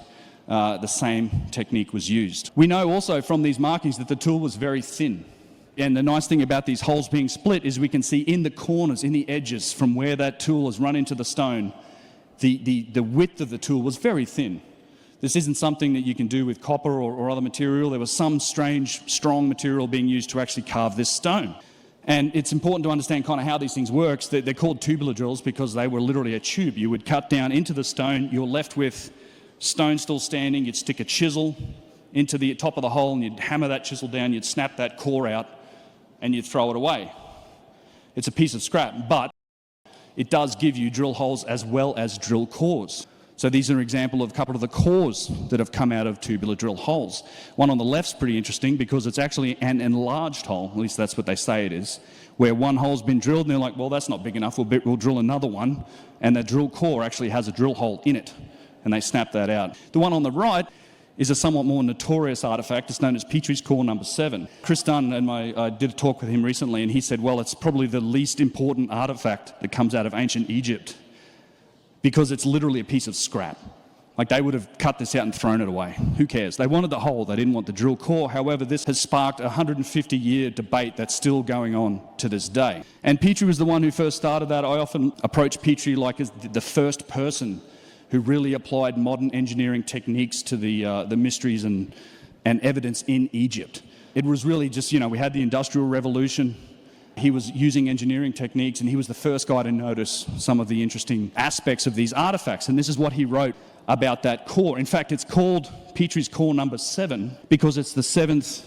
B: The same technique was used. We know also from these markings that the tool was very thin. And the nice thing about these holes being split is we can see in the corners, in the edges, from where that tool has run into the stone, the width of the tool was very thin. This isn't something that you can do with copper or other material. There was some strange, strong material being used to actually carve this stone. And it's important to understand kind of how these things work. They're called tubular drills because they were literally a tube. You would cut down into the stone, you're left with stone still standing, you'd stick a chisel into the top of the hole and you'd hammer that chisel down, you'd snap that core out and you'd throw it away. It's a piece of scrap, but it does give you drill holes as well as drill cores. So these are an example of a couple of the cores that have come out of tubular drill holes. One on the left's pretty interesting because it's actually an enlarged hole, at least that's what they say it is, where one hole's been drilled and they're like, well, that's not big enough, we'll drill another one, and the drill core actually has a drill hole in it. And they snap that out. The one on the right is a somewhat more notorious artefact. It's known as Petrie's core number 7. Chris Dunn and I did a talk with him recently, and he said, well, it's probably the least important artefact that comes out of ancient Egypt because it's literally a piece of scrap. Like they would have cut this out and thrown it away. Who cares? They wanted the hole, they didn't want the drill core. However, this has sparked a 150-year debate that's still going on to this day. And Petrie was the one who first started that. I often approach Petrie like as the first person who really applied modern engineering techniques to the mysteries and evidence in Egypt. It was really just, we had the Industrial Revolution. He was using engineering techniques and he was the first guy to notice some of the interesting aspects of these artifacts. And this is what he wrote about that core. In fact, it's called Petrie's core number 7 because it's the 7th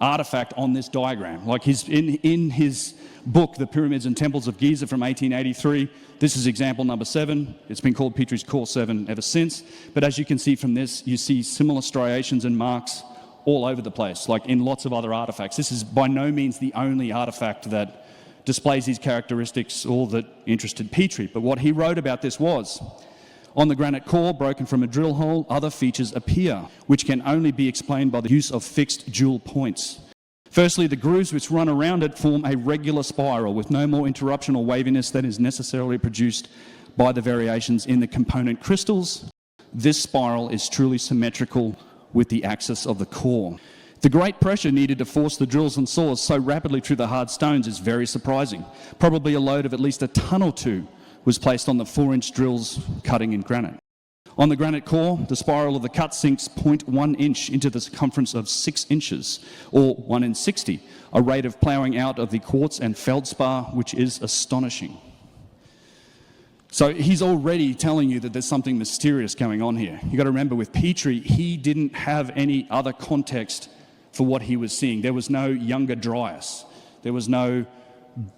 B: artifact on this diagram. Like he's in his book, The Pyramids and Temples of Giza from 1883, this is example number 7. It's been called Petrie's core 7 ever since. But as you can see from this, you see similar striations and marks all over the place, like in lots of other artifacts. This is by no means the only artifact that displays these characteristics or that interested Petrie. But what he wrote about this was, on the granite core, broken from a drill hole, other features appear, which can only be explained by the use of fixed jewel points. Firstly, the grooves which run around it form a regular spiral with no more interruption or waviness than is necessarily produced by the variations in the component crystals. This spiral is truly symmetrical with the axis of the core. The great pressure needed to force the drills and saws so rapidly through the hard stones is very surprising. Probably a load of at least a ton or two was placed on the 4-inch drills cutting in granite. On the granite core, the spiral of the cut sinks 0.1 inch into the circumference of 6 inches, or 1 in 60, a rate of ploughing out of the quartz and feldspar which is astonishing. So he's already telling you that there's something mysterious going on here. You've got to remember with Petrie, he didn't have any other context for what he was seeing. There was no younger Dryas. There was no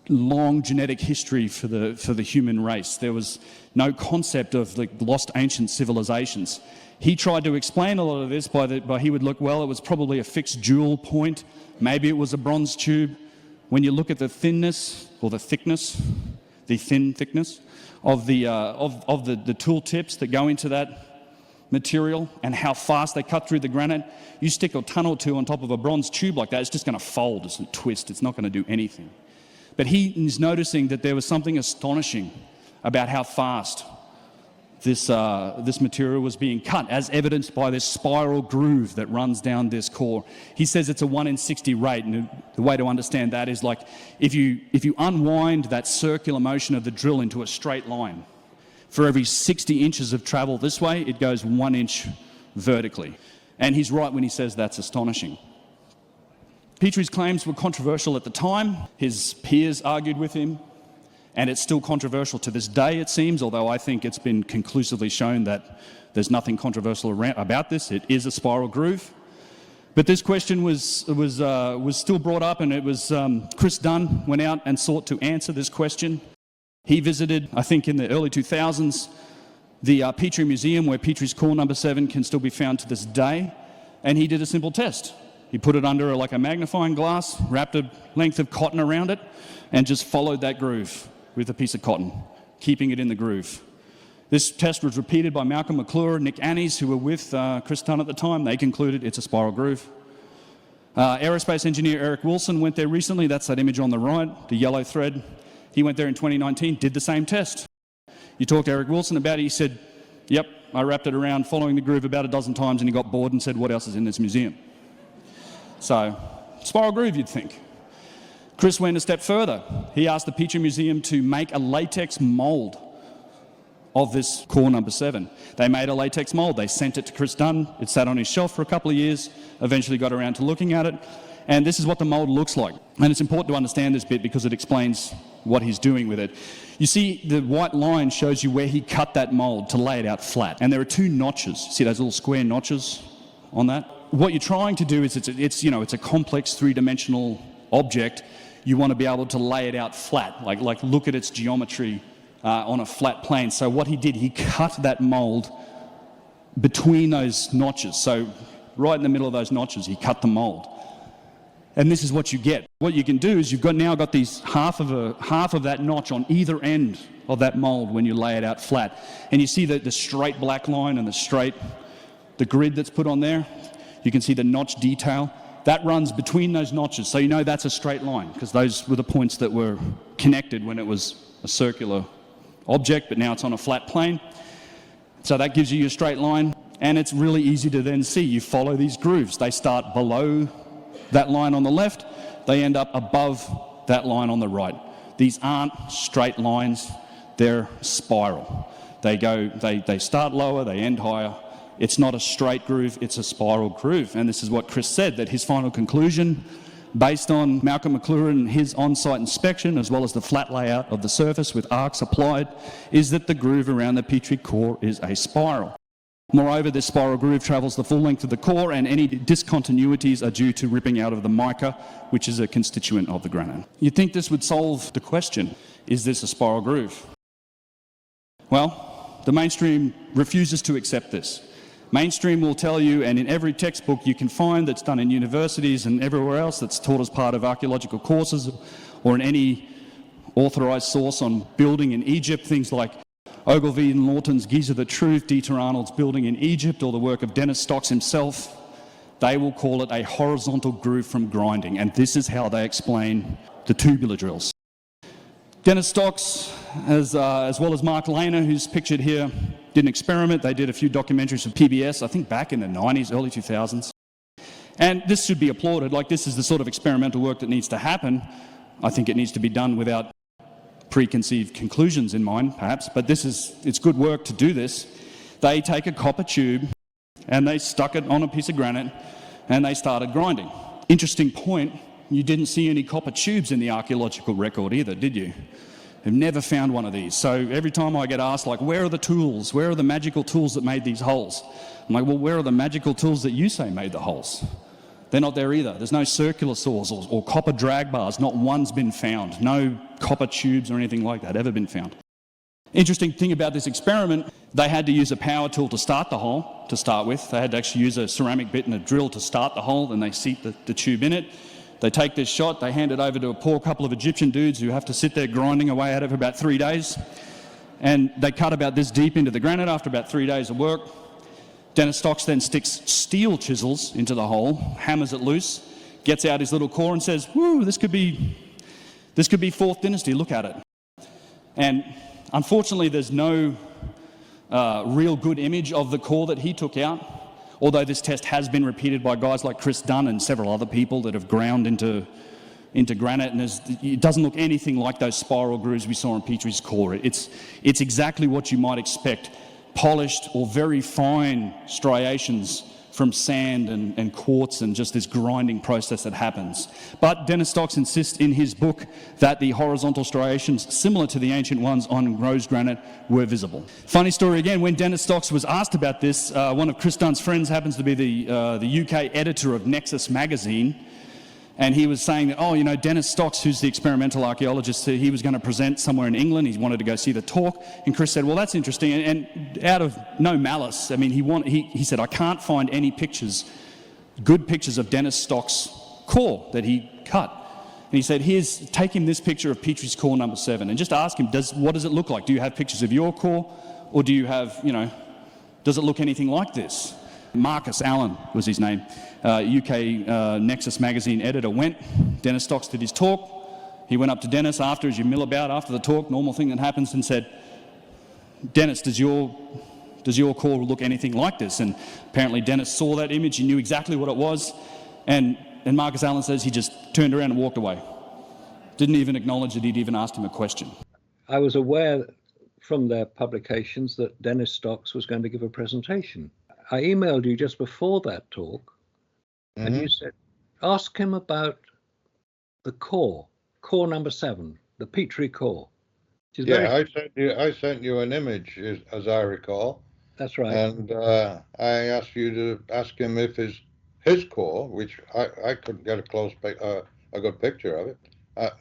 B: long genetic history for the human race. There was no concept of the lost ancient civilizations. He tried to explain a lot of this by he would look, well, it was probably a fixed jewel point. Maybe it was a bronze tube. When you look at the thinness or the thickness, the thin thickness of the tool tips that go into that material and how fast they cut through the granite, you stick a ton or two on top of a bronze tube like that, it's just going to fold, it's going to twist, it's not going to do anything. But he is noticing that there was something astonishing about how fast this material was being cut, as evidenced by this spiral groove that runs down this core. He says it's a 1 in 60 rate, and the way to understand that is like if you unwind that circular motion of the drill into a straight line, for every 60 inches of travel this way, it goes 1 inch vertically. And he's right when he says that's astonishing. Petrie's claims were controversial at the time. His peers argued with him. And it's still controversial to this day, it seems, although I think it's been conclusively shown that there's nothing controversial about this. It is a spiral groove. But this question was still brought up, and it was Chris Dunn went out and sought to answer this question. He visited, I think in the early 2000s, the Petrie Museum, where Petrie's core number 7 can still be found to this day, and he did a simple test. He put it under like a magnifying glass, wrapped a length of cotton around it, and just followed that groove with a piece of cotton, keeping it in the groove. This test was repeated by Malcolm McClure and Nick Annies, who were with Chris Dunn at the time. They concluded it's a spiral groove. Aerospace engineer Eric Wilson went there recently. That's that image on the right, the yellow thread. He went there in 2019, did the same test. You talked to Eric Wilson about it, he said, yep, I wrapped it around following the groove about a dozen times, and he got bored and said, what else is in this museum? So, spiral groove, you'd think. Chris went a step further. He asked the Petrie Museum to make a latex mould of this core number 7. They made a latex mould. They sent it to Chris Dunn. It sat on his shelf for a couple of years, eventually got around to looking at it. And this is what the mould looks like. And it's important to understand this bit because it explains what he's doing with it. You see, the white line shows you where he cut that mould to lay it out flat. And there are 2 notches. See those little square notches on that? What you're trying to do is it's a complex 3-dimensional object. You want to be able to lay it out flat, like look at its geometry on a flat plane. So what he did, he cut that mould between those notches. So right in the middle of those notches, he cut the mould. And this is what you get. What you can do is you've now got these half of that notch on either end of that mould when you lay it out flat. And you see the straight black line and the grid that's put on there. You can see the notch detail. That runs between those notches, so you know that's a straight line, because those were the points that were connected when it was a circular object, but now it's on a flat plane. So that gives you your straight line, and it's really easy to then see. You follow these grooves. They start below that line on the left, they end up above that line on the right. These aren't straight lines, they're spiral. They start lower, they end higher. It's not a straight groove, it's a spiral groove. And this is what Chris said, that his final conclusion, based on Malcolm McClure and his on-site inspection, as well as the flat layout of the surface with arcs applied, is that the groove around the Petrie core is a spiral. Moreover, this spiral groove travels the full length of the core, and any discontinuities are due to ripping out of the mica, which is a constituent of the granite. You'd think this would solve the question, is this a spiral groove? Well, the mainstream refuses to accept this. Mainstream will tell you, and in every textbook you can find that's done in universities and everywhere else that's taught as part of archaeological courses, or in any authorised source on building in Egypt, things like Ogilvy and Lawton's Giza the Truth, Dieter Arnold's Building in Egypt, or the work of Dennis Stocks himself, they will call it a horizontal groove from grinding, and this is how they explain the tubular drills. Dennis Stocks, as well as Mark Lehner, who's pictured here, did an experiment. They did a few documentaries for PBS, I think back in the 90s, early 2000s. And this should be applauded. Like, this is the sort of experimental work that needs to happen. I think it needs to be done without preconceived conclusions in mind, perhaps, but it's good work to do this. They take a copper tube and they stuck it on a piece of granite and they started grinding. Interesting point, you didn't see any copper tubes in the archaeological record either, did you? I've never found one of these. So every time I get asked, like, where are the tools? Where are the magical tools that made these holes? I'm like, well, where are the magical tools that you say made the holes? They're not there either. There's no circular saws or copper drag bars. Not one's been found. No copper tubes or anything like that ever been found. Interesting thing about this experiment, they had to use a power tool to start the hole to start with. They had to actually use a ceramic bit and a drill to start the hole, and they seat the tube in it. They take this shot, they hand it over to a poor couple of Egyptian dudes who have to sit there grinding away at it for about 3 days. And they cut about this deep into the granite after about 3 days of work. Dennis Stocks then sticks steel chisels into the hole, hammers it loose, gets out his little core and says, woo, this could be This could be 4th dynasty, look at it. And unfortunately, there's no real good image of the core that he took out, although this test has been repeated by guys like Chris Dunn and several other people that have ground into granite, and it doesn't look anything like those spiral grooves we saw in Petrie's core. It's exactly what you might expect, polished or very fine striations from sand and quartz and just this grinding process that happens. But Dennis Stocks insists in his book that the horizontal striations, similar to the ancient ones on rose granite, were visible. Funny story again, when Dennis Stocks was asked about this, one of Chris Dunn's friends happens to be the UK editor of Nexus magazine, and he was saying that, oh, you know, Dennis Stocks, who's the experimental archaeologist, he was going to present somewhere in England. He wanted to go see the talk. And Chris said, well, that's interesting. And out of no malice, I mean, he said, I can't find any pictures, good pictures of Dennis Stocks' core that he cut. And he said, take him this picture of Petrie's core number 7 and just ask him, what does it look like? Do you have pictures of your core? Or do you have, does it look anything like this? Marcus Allen was his name, UK Nexus magazine editor, went. Dennis Stocks did his talk. He went up to Dennis after, as you mill about after the talk, normal thing that happens, and said, Dennis, does your core look anything like this? And apparently Dennis saw that image, he knew exactly what it was, and Marcus Allen says he just turned around and walked away. Didn't even acknowledge that he'd even asked him a question.
D: I was aware from their publications that Dennis Stocks was going to give a presentation. I emailed you just before that talk, and you said, ask him about the core number 7, the Petrie core.
E: Yeah, I sent you an image, as I recall.
D: That's right.
E: And I asked you to ask him if his core, which I couldn't get a good picture of it,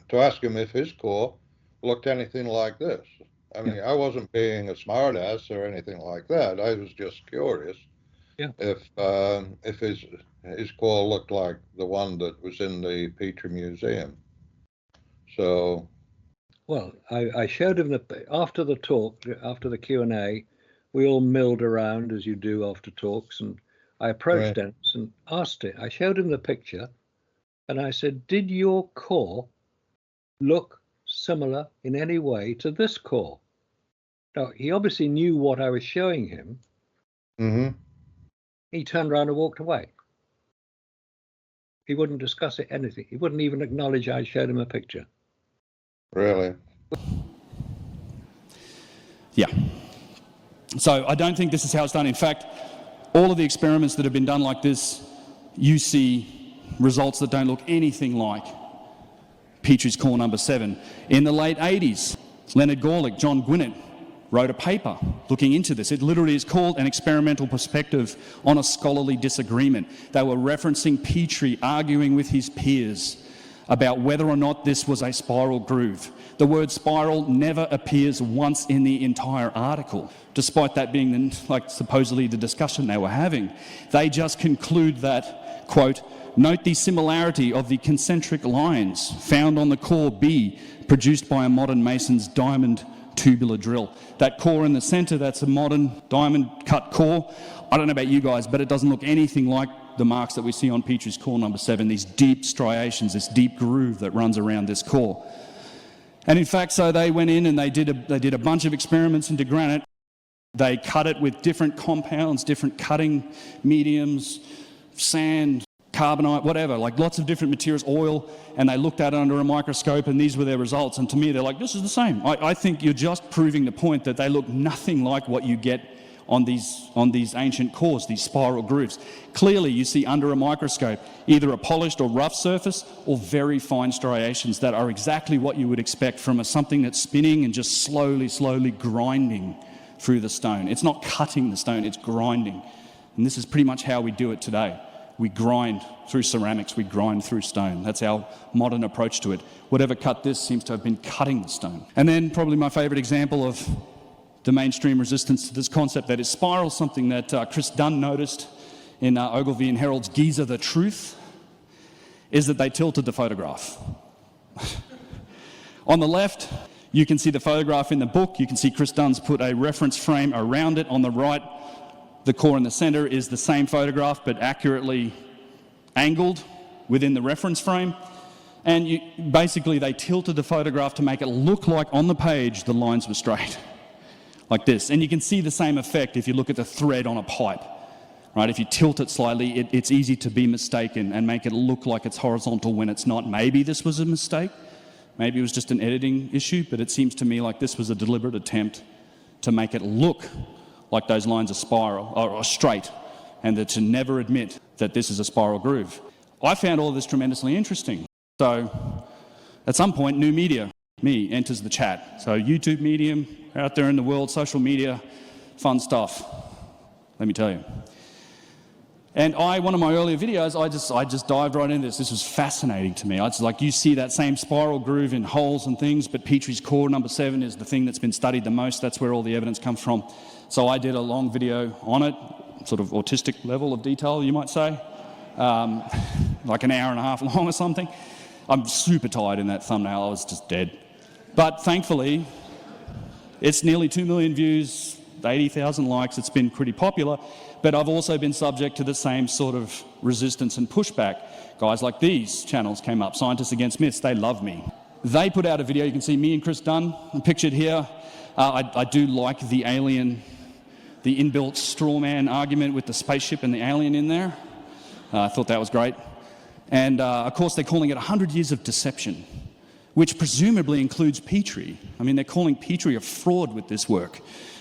E: to ask him if his core looked anything like this. I mean, I wasn't being a smartass or anything like that. I was just curious.
D: Yeah.
E: If his core looked like the one that was in the Petrie Museum. So.
D: Well, I showed him after the talk, after the Q&A, we all milled around as you do after talks, and I approached Dennis and asked it. I showed him the picture, and I said, "Did your core look similar in any way to this core?" Now he obviously knew what I was showing him.
E: Mm-hmm.
D: He turned around and walked away. He wouldn't discuss it, anything. He wouldn't even acknowledge I showed him a picture.
E: Really?
B: Yeah. So I don't think this is how it's done. In fact, all of the experiments that have been done like this, you see results that don't look anything like Petrie's core number 7. In the late 80s, Leonard Gorlick, John Gwinnett wrote a paper looking into this. It literally is called An Experimental Perspective on a Scholarly Disagreement. They were referencing Petrie arguing with his peers about whether or not this was a spiral groove. The word spiral never appears once in the entire article, despite that being supposedly the discussion they were having. They just conclude that, quote, note the similarity of the concentric lines found on the core B produced by a modern mason's diamond tubular drill. That core in the center, that's a modern diamond cut core. I don't know about you guys, but it doesn't look anything like the marks that we see on Petrie's core number 7, these deep striations, this deep groove that runs around this core. And in fact, so they went in and they did a bunch of experiments into granite. They cut it with different compounds, different cutting mediums, sand, carbonite, whatever, like lots of different materials, oil, and they looked at it under a microscope, and these were their results. And to me, they're like, this is the same. I think you're just proving the point that they look nothing like what you get on these ancient cores, these spiral grooves. Clearly, you see under a microscope either a polished or rough surface or very fine striations that are exactly what you would expect from something that's spinning and just slowly grinding through the stone. It's not cutting the stone, it's grinding. And this is pretty much how we do it today. We grind through ceramics, we grind through stone. That's our modern approach to it. Whatever cut this seems to have been cutting the stone. And then probably my favourite example of the mainstream resistance to this concept that is spiral, something that Chris Dunn noticed in Ogilvy and Harold's Giza the Truth, is that they tilted the photograph. On the left, you can see the photograph in the book. You can see Chris Dunn's put a reference frame around it. On the right, the core in the center is the same photograph but accurately angled within the reference frame. And basically they tilted the photograph to make it look like on the page the lines were straight, like this. And you can see the same effect if you look at the thread on a pipe, right? If you tilt it slightly, it's easy to be mistaken and make it look like it's horizontal when it's not. Maybe this was a mistake, maybe it was just an editing issue, but it seems to me like this was a deliberate attempt to make it look like those lines are spiral or straight, and to never admit that this is a spiral groove. I found all of this tremendously interesting. So at some point, new media, me, enters the chat. So YouTube medium, out there in the world, social media, fun stuff, let me tell you. And one of my earlier videos, I just dived right into this. This was fascinating to me. I was like, you see that same spiral groove in holes and things, but Petrie's core number 7 is the thing that's been studied the most. That's where all the evidence comes from. So I did a long video on it, sort of autistic level of detail, you might say, like an hour and a half long or something. I'm super tired in that thumbnail. I was just dead. But thankfully, it's nearly 2 million views, 80,000 likes. It's been pretty popular. But I've also been subject to the same sort of resistance and pushback. Guys like these channels came up, Scientists Against Myths, they love me. They put out a video, you can see me and Chris Dunn, I'm pictured here. I do like the alien, the inbuilt straw man argument with the spaceship and the alien in there. I thought that was great. And of course they're calling it 100 years of deception, which presumably includes Petrie. I mean, they're calling Petrie a fraud with this work.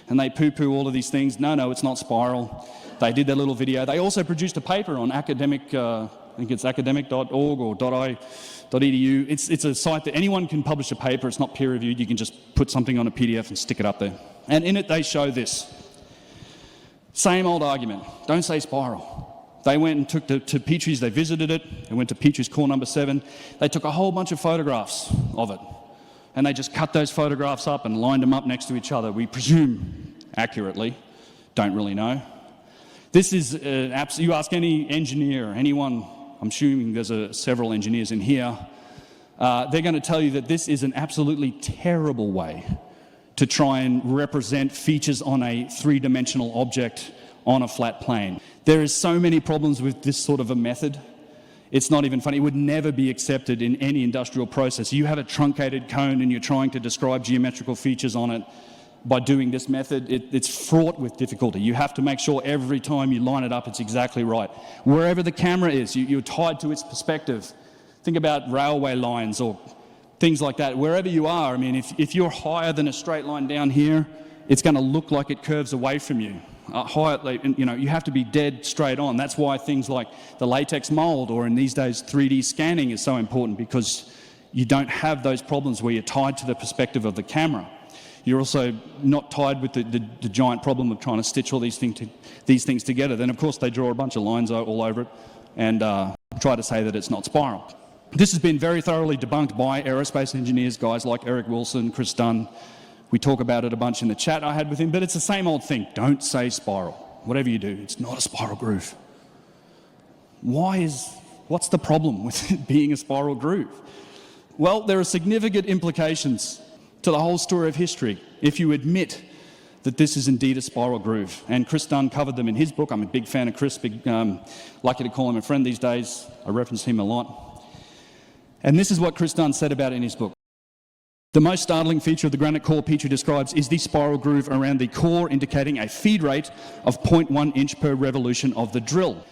B: And they poo-poo all of these things. No, it's not spiral. They did their little video. They also produced a paper on academic, I think it's academic.org or .edu. It's a site that anyone can publish a paper. It's not peer-reviewed. You can just put something on a PDF and stick it up there. And in it they show this. Same old argument. Don't say spiral. They went and took to Petrie's, they visited it, they went to Petrie's core number 7, they took a whole bunch of photographs of it, and they just cut those photographs up and lined them up next to each other, we presume accurately, don't really know. This is, you ask any engineer, anyone, I'm assuming there's several engineers in here, they're going to tell you that this is an absolutely terrible way to try and represent features on a 3-dimensional object on a flat plane. There is so many problems with this sort of a method. It's not even funny. It would never be accepted in any industrial process. You have a truncated cone and you're trying to describe geometrical features on it by doing this method. It's fraught with difficulty. You have to make sure every time you line it up it's exactly right. Wherever the camera is, you're tied to its perspective. Think about railway lines or things like that. Wherever you are, I mean, if you're higher than a straight line down here, it's going to look like it curves away from you. You have to be dead straight on. That's why things like the latex mold or in these days 3D scanning is so important, because you don't have those problems where you're tied to the perspective of the camera. You're also not tied with the giant problem of trying to stitch all these things together. Then of course they draw a bunch of lines all over it and try to say that it's not spiral. This has been very thoroughly debunked by aerospace engineers, guys like Eric Wilson, Chris Dunn. We talk about it a bunch in the chat I had with him, but it's the same old thing. Don't say spiral. Whatever you do, it's not a spiral groove. What's the problem with it being a spiral groove? Well, there are significant implications to the whole story of history if you admit that this is indeed a spiral groove. And Chris Dunn covered them in his book. I'm a big fan of Chris, lucky to call him a friend these days. I reference him a lot. And this is what Chris Dunn said about it in his book. The most startling feature of the granite core Petrie describes is the spiral groove around the core, indicating a feed rate of 0.1 inch per revolution of the drill.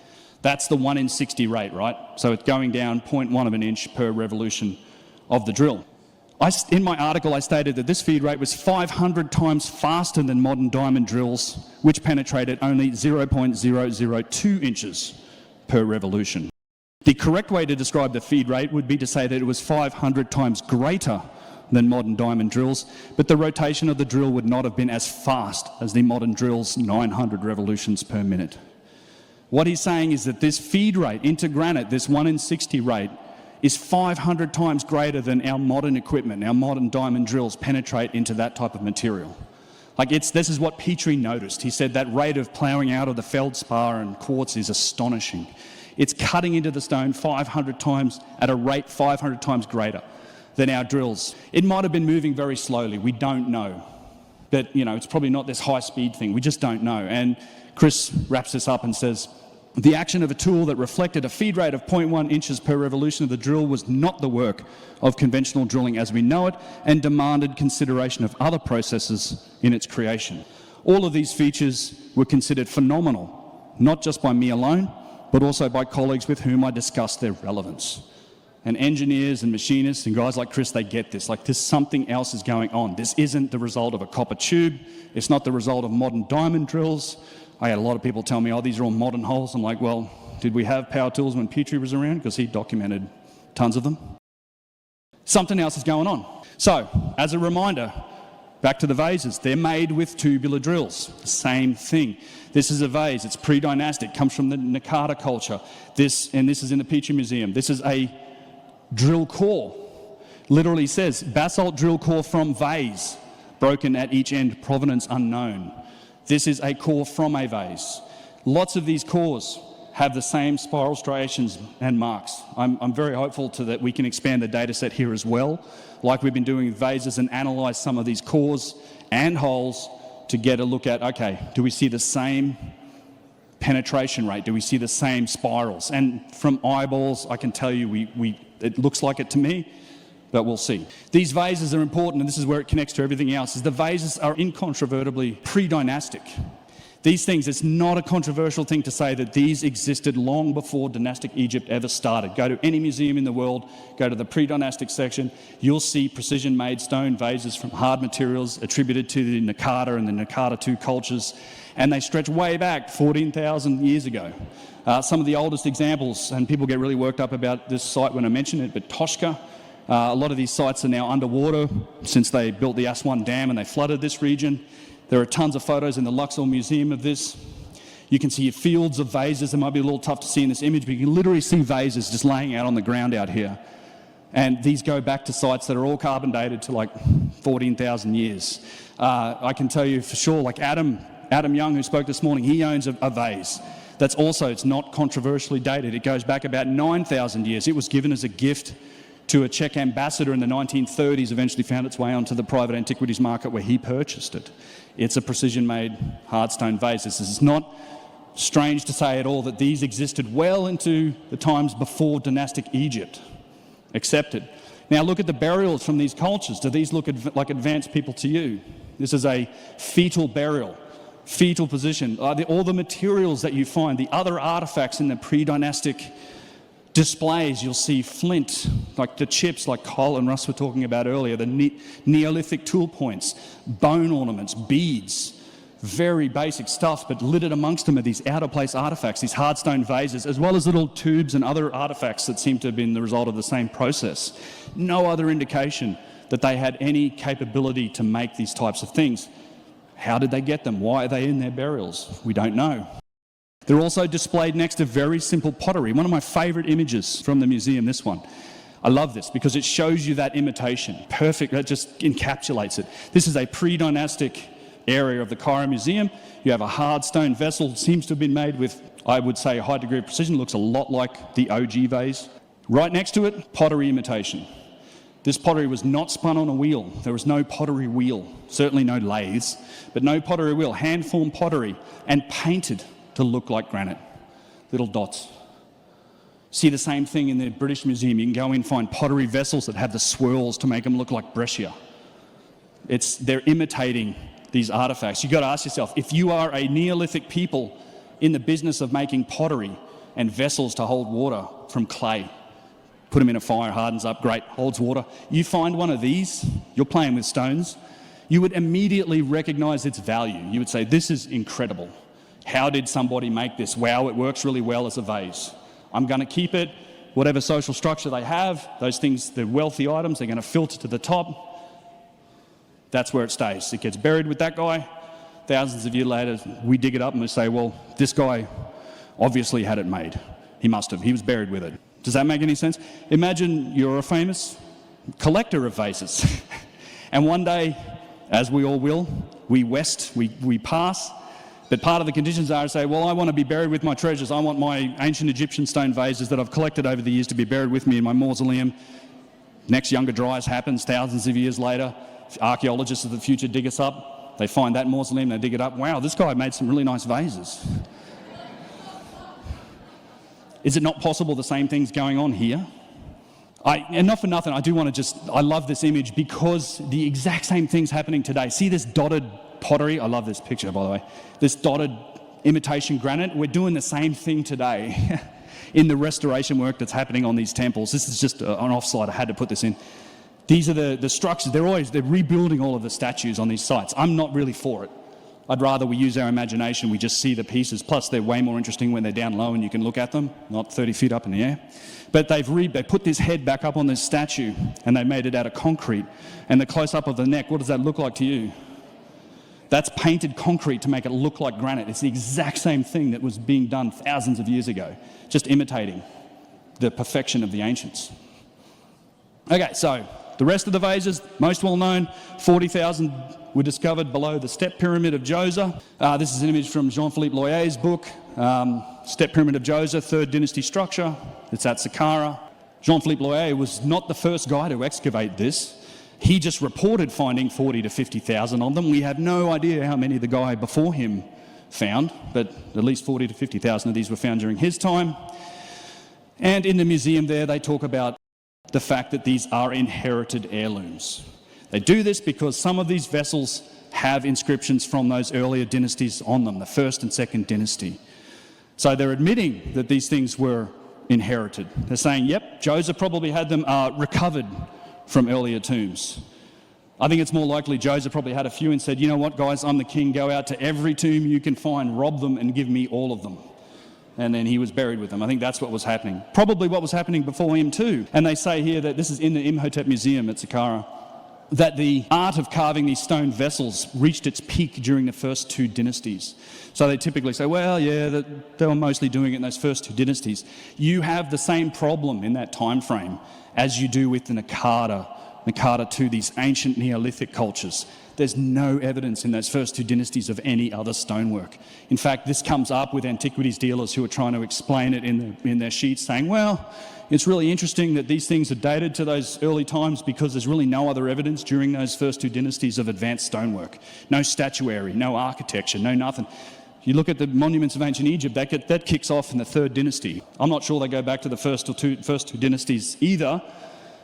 B: That's the 1 in 60 rate, right? So it's going down 0.1 of an inch per revolution of the drill. In my article, I stated that this feed rate was 500 times faster than modern diamond drills, which penetrated only 0.002 inches per revolution. The correct way to describe the feed rate would be to say that it was 500 times greater than modern diamond drills, but the rotation of the drill would not have been as fast as the modern drill's 900 revolutions per minute. What he's saying is that this feed rate into granite, this 1 in 60 rate, is 500 times greater than our modern equipment, our modern diamond drills penetrate into that type of material. This is what Petrie noticed. He said that rate of ploughing out of the feldspar and quartz is astonishing. It's cutting into the stone 500 times at a rate 500 times greater than our drills. It might have been moving very slowly, we don't know. But it's probably not this high speed thing, we just don't know. And Chris wraps this up and says, The action of a tool that reflected a feed rate of 0.1 inches per revolution of the drill was not the work of conventional drilling as we know it, and demanded consideration of other processes in its creation. All of these features were considered phenomenal, not just by me alone, but also by colleagues with whom I discussed their relevance. And engineers and machinists and guys like Chris, they get this. Like, there's something else is going on. This isn't the result of a copper tube. It's not the result of modern diamond drills. I had a lot of people tell me, oh, these are all modern holes. I'm like, well, did we have power tools when Petrie was around? Because he documented tons of them. Something else is going on. So, as a reminder, back to the vases. They're made with tubular drills. Same thing. This is a vase. It's pre-dynastic. Comes from the Nakata culture. This is in the Petrie Museum. This is a drill core. Literally says, basalt drill core from vase, broken at each end, provenance unknown. This is a core from a vase. Lots of these cores have the same spiral striations and marks. I'm very hopeful that we can expand the data set here as well, like we've been doing with vases, and analyse some of these cores and holes to get a look at, okay, do we see the same penetration rate? Do we see the same spirals? And from eyeballs, I can tell you it looks like it to me, but we'll see. These vases are important, and this is where it connects to everything else, is the vases are incontrovertibly pre-dynastic. These things, it's not a controversial thing to say that these existed long before dynastic Egypt ever started. Go to any museum in the world, go to the pre-dynastic section, you'll see precision-made stone vases from hard materials attributed to the Nakata and the Nakata II cultures, and they stretch way back 14,000 years ago. Some of the oldest examples, and people get really worked up about this site when I mention it, but Toshka, a lot of these sites are now underwater since they built the Aswan Dam and they flooded this region. There are tons of photos in the Luxor Museum of this. You can see fields of vases. It might be a little tough to see in this image, but you can literally see vases just laying out on the ground out here. And these go back to sites that are all carbon dated to like 14,000 years. I can tell you for sure, like Adam Young, who spoke this morning, he owns a vase. That's also, it's not controversially dated. It goes back about 9,000 years. It was given as a gift to a Czech ambassador in the 1930s, eventually found its way onto the private antiquities market where he purchased it. It's a precision-made hardstone vase. This is not strange to say at all that these existed well into the times before dynastic Egypt. Accepted. Now look at the burials from these cultures. Do these look like advanced people to you? This is a fetal burial, fetal position. All the materials that you find, the other artifacts in the pre-dynastic displays, you'll see flint, like the chips like Kyle and Russ were talking about earlier, the Neolithic tool points, bone ornaments, beads, very basic stuff, but littered amongst them are these out-of-place artifacts, these hardstone vases, as well as little tubes and other artifacts that seem to have been the result of the same process. No other indication that they had any capability to make these types of things. How did they get them? Why are they in their burials? We don't know. They're also displayed next to very simple pottery. One of my favourite images from the museum, this one. I love this because it shows you that imitation. Perfect, that just encapsulates it. This is a pre-dynastic area of the Cairo Museum. You have a hard stone vessel, seems to have been made with, I would say, a high degree of precision. Looks a lot like the OG vase. Right next to it, pottery imitation. This pottery was not spun on a wheel. There was no pottery wheel, certainly no lathes, but no pottery wheel, hand-formed pottery, and painted to look like granite, little dots. See the same thing in the British Museum. You can go in and find pottery vessels that have the swirls to make them look like breccia. They're imitating these artifacts. You've got to ask yourself, if you are a Neolithic people in the business of making pottery and vessels to hold water from clay, put them in a fire, hardens up, great, holds water. You find one of these, you're playing with stones, you would immediately recognize its value. You would say, this is incredible. How did somebody make this? Wow, it works really well as a vase. I'm going to keep it, whatever social structure they have, those things, they're wealthy items, they're going to filter to the top. That's where it stays. It gets buried with that guy. Thousands of years later, we dig it up and we say, well, this guy obviously had it made. He must have. He was buried with it. Does that make any sense? Imagine you're a famous collector of vases. And one day, as we all will, we pass. But part of the conditions are to say, well, I want to be buried with my treasures. I want my ancient Egyptian stone vases that I've collected over the years to be buried with me in my mausoleum. Next Younger Dryas happens thousands of years later. Archaeologists of the future dig us up. They find that mausoleum, they dig it up. Wow, this guy made some really nice vases. Is it not possible the same thing's going on here? And not for nothing, I do want to I love this image because the exact same thing's happening today. See this dotted pottery? I love this picture, by the way. This dotted imitation granite. We're doing the same thing today in the restoration work that's happening on these temples. This is just an offside. I had to put this in. These are the structures. They're rebuilding all of the statues on these sites. I'm not really for it. I'd rather we use our imagination, we just see the pieces. Plus, they're way more interesting when they're down low and you can look at them, not 30 feet up in the air. But they put this head back up on this statue and they made it out of concrete. And the close-up of the neck, what does that look like to you? That's painted concrete to make it look like granite. It's the exact same thing that was being done thousands of years ago, just imitating the perfection of the ancients. Okay, so the rest of the vases, most well known, 40,000 were discovered below the Step Pyramid of Djoser. This is an image from Jean-Philippe Loyer's book, Step Pyramid of Djoser, 3rd dynasty structure. It's at Saqqara. Jean-Philippe Loyer was not the first guy to excavate this. He just reported finding 40 to 50,000 of them. We have no idea how many the guy before him found, but at least 40 to 50,000 of these were found during his time. And in the museum there, they talk about the fact that these are inherited heirlooms. They do this because some of these vessels have inscriptions from those earlier dynasties on them, the 1st and 2nd dynasty. So they're admitting that these things were inherited. They're saying, yep, Djoser probably had them recovered from earlier tombs. I think it's more likely Djoser probably had a few and said, you know what, guys, I'm the king, go out to every tomb you can find, rob them and give me all of them. And then he was buried with them. I think that's what was happening. Probably what was happening before him too. And they say here that this is in the Imhotep Museum at Saqqara, that the art of carving these stone vessels reached its peak during the first 2 dynasties. So they typically say, well, yeah, they were mostly doing it in those first 2 dynasties. You have the same problem in that time frame as you do with the Naqada to these ancient Neolithic cultures. There's no evidence in those first 2 dynasties of any other stonework. In fact, this comes up with antiquities dealers who are trying to explain it in their sheets, saying, well, it's really interesting that these things are dated to those early times because there's really no other evidence during those first 2 dynasties of advanced stonework. No statuary, no architecture, no nothing. You look at the monuments of ancient Egypt, that kicks off in the 3rd dynasty. I'm not sure they go back to the first 2 dynasties either.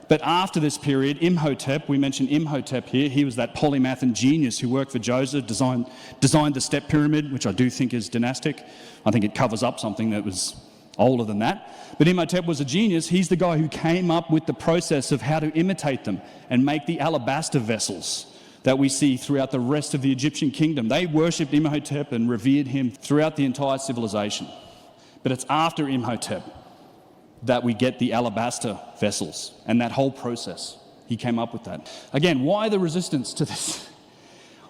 B: But after this period, Imhotep, we mentioned Imhotep here, he was that polymath and genius who worked for Djoser, designed the Step Pyramid, which I do think is dynastic. I think it covers up something that was older than that. But Imhotep was a genius. He's the guy who came up with the process of how to imitate them and make the alabaster vessels that we see throughout the rest of the Egyptian kingdom. They worshipped Imhotep and revered him throughout the entire civilization. But it's after Imhotep that we get the alabaster vessels and that whole process. He came up with that. Again, why the resistance to this?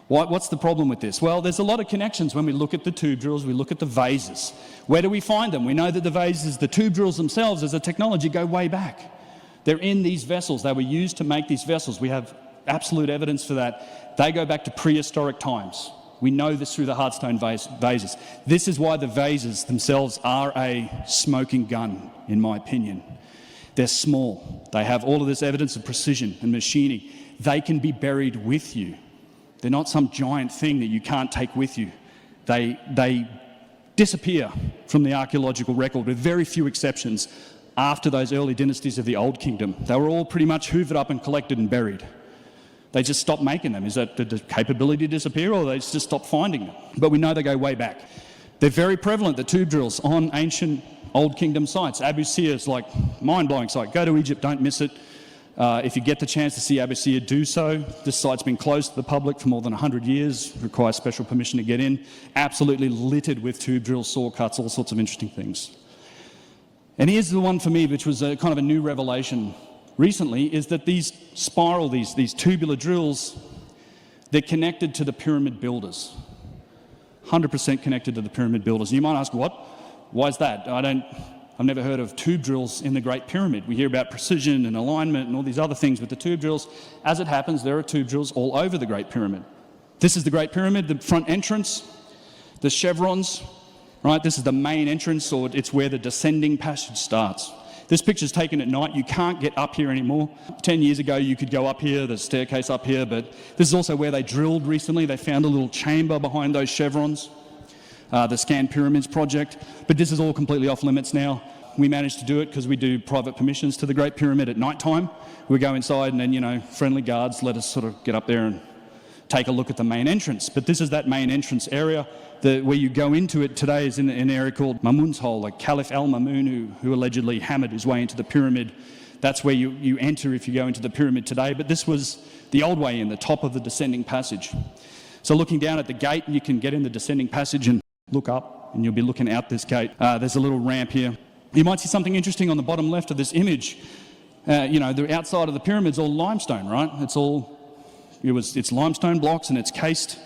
B: What's the problem with this? Well, there's a lot of connections when we look at the tube drills, we look at the vases. Where do we find them? We know that the vases, the tube drills themselves as a technology go way back. They're in these vessels. They were used to make these vessels. We have absolute evidence for that. They go back to prehistoric times. We know this through the hardstone vases. This is why the vases themselves are a smoking gun, in my opinion. They're small. They have all of this evidence of precision and machining. They can be buried with you. They're not some giant thing that you can't take with you. They disappear from the archaeological record, with very few exceptions, after those early dynasties of the Old Kingdom. They were all pretty much hoovered up and collected and buried. They just stopped making them. Is that the capability disappear, or they just stopped finding them? But we know they go way back. They're very prevalent, the tube drills, on ancient Old Kingdom sites. Abu Sir is like mind-blowing site. Go to Egypt, don't miss it. If you get the chance to see Abu Sir, do so. This site's been closed to the public for more than 100 years, requires special permission to get in. Absolutely littered with tube drills, saw cuts, all sorts of interesting things. And here's the one for me, which was kind of a new revelation recently, is that these tubular drills, they're connected to the pyramid builders. 100% connected to the pyramid builders. And you might ask, what? Why is that? I've never heard of tube drills in the Great Pyramid. We hear about precision and alignment and all these other things with the tube drills. As it happens, there are tube drills all over the Great Pyramid. This is the Great Pyramid, the front entrance, the chevrons, right? This is the main entrance, or it's where the descending passage starts. This picture's taken at night. You can't get up here anymore. 10 years ago, you could go up here, there's a staircase up here, but this is also where they drilled recently. They found a little chamber behind those chevrons, the Scanned Pyramids project, but this is all completely off limits now. we managed to do it because we do private permissions to the Great Pyramid at night time. We go inside and then, friendly guards let us sort of get up there and take a look at the main entrance. But this is that main entrance area. Where you go into it today is in an area called Mamun's Hole, like Caliph al-Mamun, who allegedly hammered his way into the pyramid. That's where you enter if you go into the pyramid today. But this was the old way in, the top of the descending passage. So looking down at the gate, you can get in the descending passage and look up, and you'll be looking out this gate. There's a little ramp here. You might see something interesting on the bottom left of this image. The outside of the pyramid's all limestone, right? It's limestone blocks and it's cased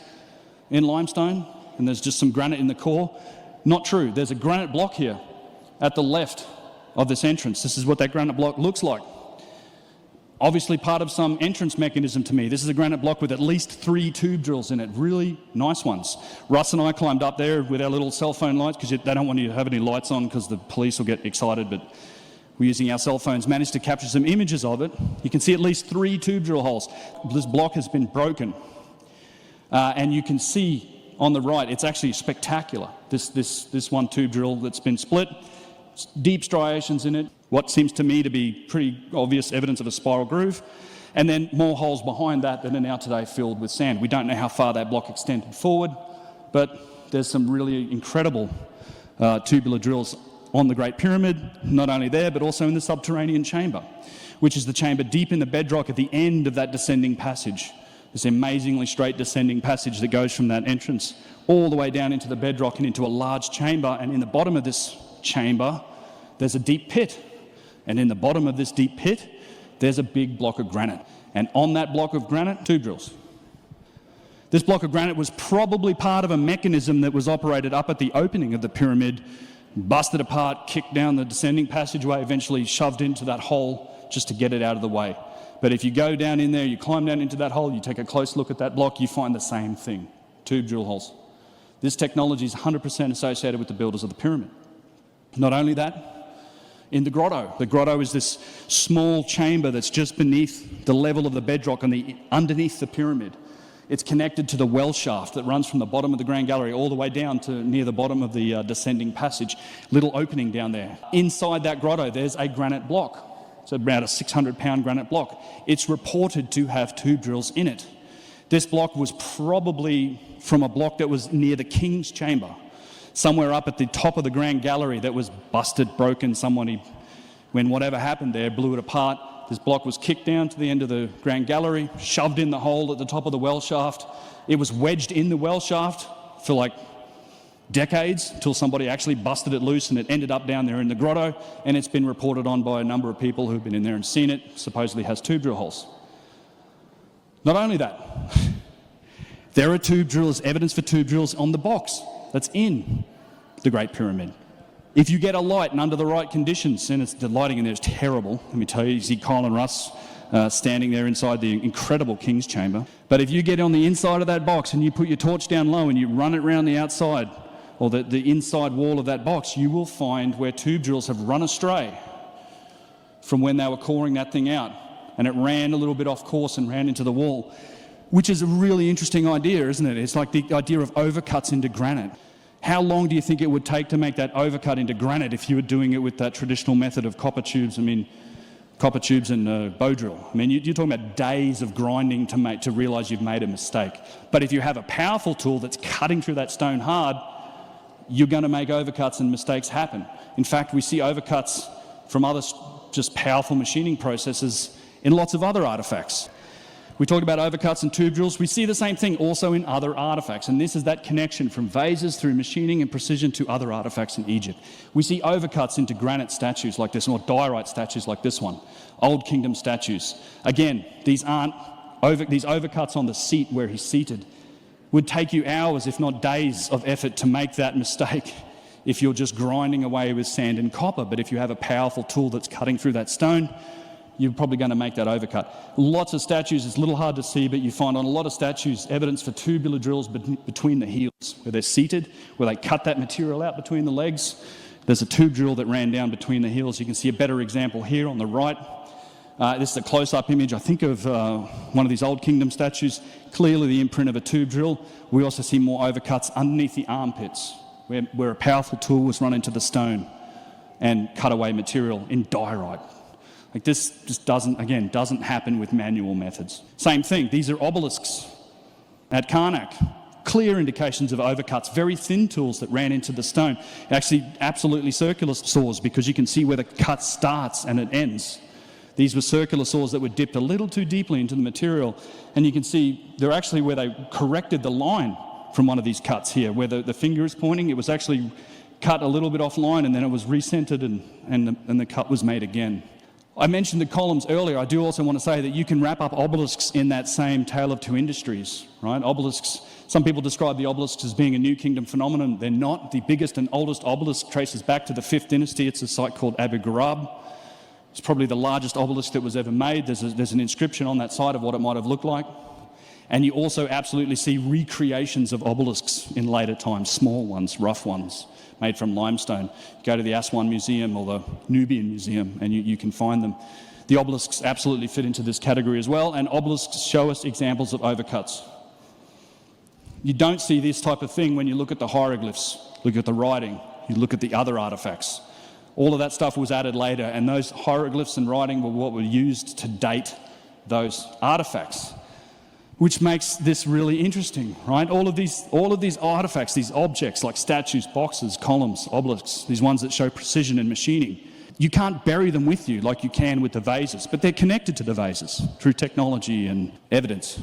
B: in limestone, and there's just some granite in the core. Not true. There's a granite block here at the left of this entrance. This is what that granite block looks like. Obviously part of some entrance mechanism to me. This is a granite block with at least 3 tube drills in it, really nice ones. Russ and I climbed up there with our little cell phone lights because they don't want you to have any lights on because the police will get excited, but we're using our cell phones, managed to capture some images of it. You can see at least 3 tube drill holes. This block has been broken. And you can see on the right, it's actually spectacular. This one tube drill that's been split, deep striations in it, what seems to me to be pretty obvious evidence of a spiral groove, and then more holes behind that are now today filled with sand. We don't know how far that block extended forward, but there's some really incredible tubular drills on the Great Pyramid, not only there, but also in the subterranean chamber, which is the chamber deep in the bedrock at the end of that descending passage. This amazingly straight descending passage that goes from that entrance all the way down into the bedrock and into a large chamber, and in the bottom of this chamber, there's a deep pit. And in the bottom of this deep pit, there's a big block of granite. And on that block of granite, tube drills. This block of granite was probably part of a mechanism that was operated up at the opening of the pyramid, busted apart, kicked down the descending passageway, eventually shoved into that hole just to get it out of the way. But if you go down in there, you climb down into that hole, you take a close look at that block, you find the same thing, tube drill holes. This technology is 100% associated with the builders of the pyramid. Not only that, in the grotto is this small chamber that's just beneath the level of the bedrock underneath the pyramid. It's connected to the well shaft that runs from the bottom of the Grand Gallery all the way down to near the bottom of the descending passage. Little opening down there. Inside that grotto, there's a granite block. It's about a 600-pound granite block. It's reported to have tube drills in it. This block was probably from a block that was near the King's Chamber, somewhere up at the top of the Grand Gallery that was busted, broken. When whatever happened there, blew it apart. This block was kicked down to the end of the Grand Gallery, shoved in the hole at the top of the well shaft. It was wedged in the well shaft for like decades until somebody actually busted it loose, and it ended up down there in the grotto, and it's been reported on by a number of people who've been in there and seen it. Supposedly has tube drill holes. Not only that, there are tube drills, evidence for tube drills on the box that's in the Great Pyramid. If you get a light and under the right conditions, and the lighting in there is terrible, let me tell you see Kyle and Russ standing there inside the incredible King's Chamber. But if you get on the inside of that box and you put your torch down low and you run it around the outside, or the inside wall of that box, you will find where tube drills have run astray from when they were coring that thing out, and it ran a little bit off course and ran into the wall, which is a really interesting idea, isn't it? It's like the idea of overcuts into granite. How long do you think it would take to make that overcut into granite if you were doing it with that traditional method of copper tubes? Copper tubes and bow drill. You're talking about days of grinding to realise you've made a mistake. But if you have a powerful tool that's cutting through that stone hard, you're going to make overcuts and mistakes happen. In fact, we see overcuts from other just powerful machining processes in lots of other artefacts. We talked about overcuts and tube drills. We see the same thing also in other artefacts, and this is that connection from vases through machining and precision to other artefacts in Egypt. We see overcuts into granite statues like this, or diorite statues like this one, Old Kingdom statues. Again, these overcuts on the seat where he's seated would take you hours, if not days, of effort to make that mistake if you're just grinding away with sand and copper. But if you have a powerful tool that's cutting through that stone, you're probably going to make that overcut. Lots of statues, it's a little hard to see, but you find on a lot of statues evidence for tubular drills between the heels, where they're seated, where they cut that material out between the legs. There's a tube drill that ran down between the heels. You can see a better example here on the right. This is a close-up image, I think, of one of these Old Kingdom statues. Clearly the imprint of a tube drill. We also see more overcuts underneath the armpits, where a powerful tool was run into the stone and cutaway material in diorite. Like this just doesn't happen with manual methods. Same thing, these are obelisks at Karnak. Clear indications of overcuts, very thin tools that ran into the stone. Actually, absolutely circular saws, because you can see where the cut starts and it ends. These were circular saws that were dipped a little too deeply into the material, and you can see they're actually where they corrected the line from one of these cuts here, where the finger is pointing. It was actually cut a little bit offline, and then it was recentered, and the cut was made again. I mentioned the columns earlier. I do also want to say that you can wrap up obelisks in that same tale of two industries, right? Obelisks, some people describe the obelisks as being a New Kingdom phenomenon. They're not. The biggest and oldest obelisk traces back to the 5th dynasty. It's a site called Abu Ghraib. It's probably the largest obelisk that was ever made. There's an inscription on that site of what it might have looked like. And you also absolutely see recreations of obelisks in later times, small ones, rough ones, made from limestone. Go to the Aswan Museum or the Nubian Museum and you can find them. The obelisks absolutely fit into this category as well, and obelisks show us examples of overcuts. You don't see this type of thing when you look at the hieroglyphs, look at the writing, you look at the other artifacts. All of that stuff was added later, and those hieroglyphs and writing were what were used to date those artifacts, which makes this really interesting, right? All of these artifacts, these objects like statues, boxes, columns, obelisks, these ones that show precision and machining, you can't bury them with you like you can with the vases, but they're connected to the vases through technology and evidence.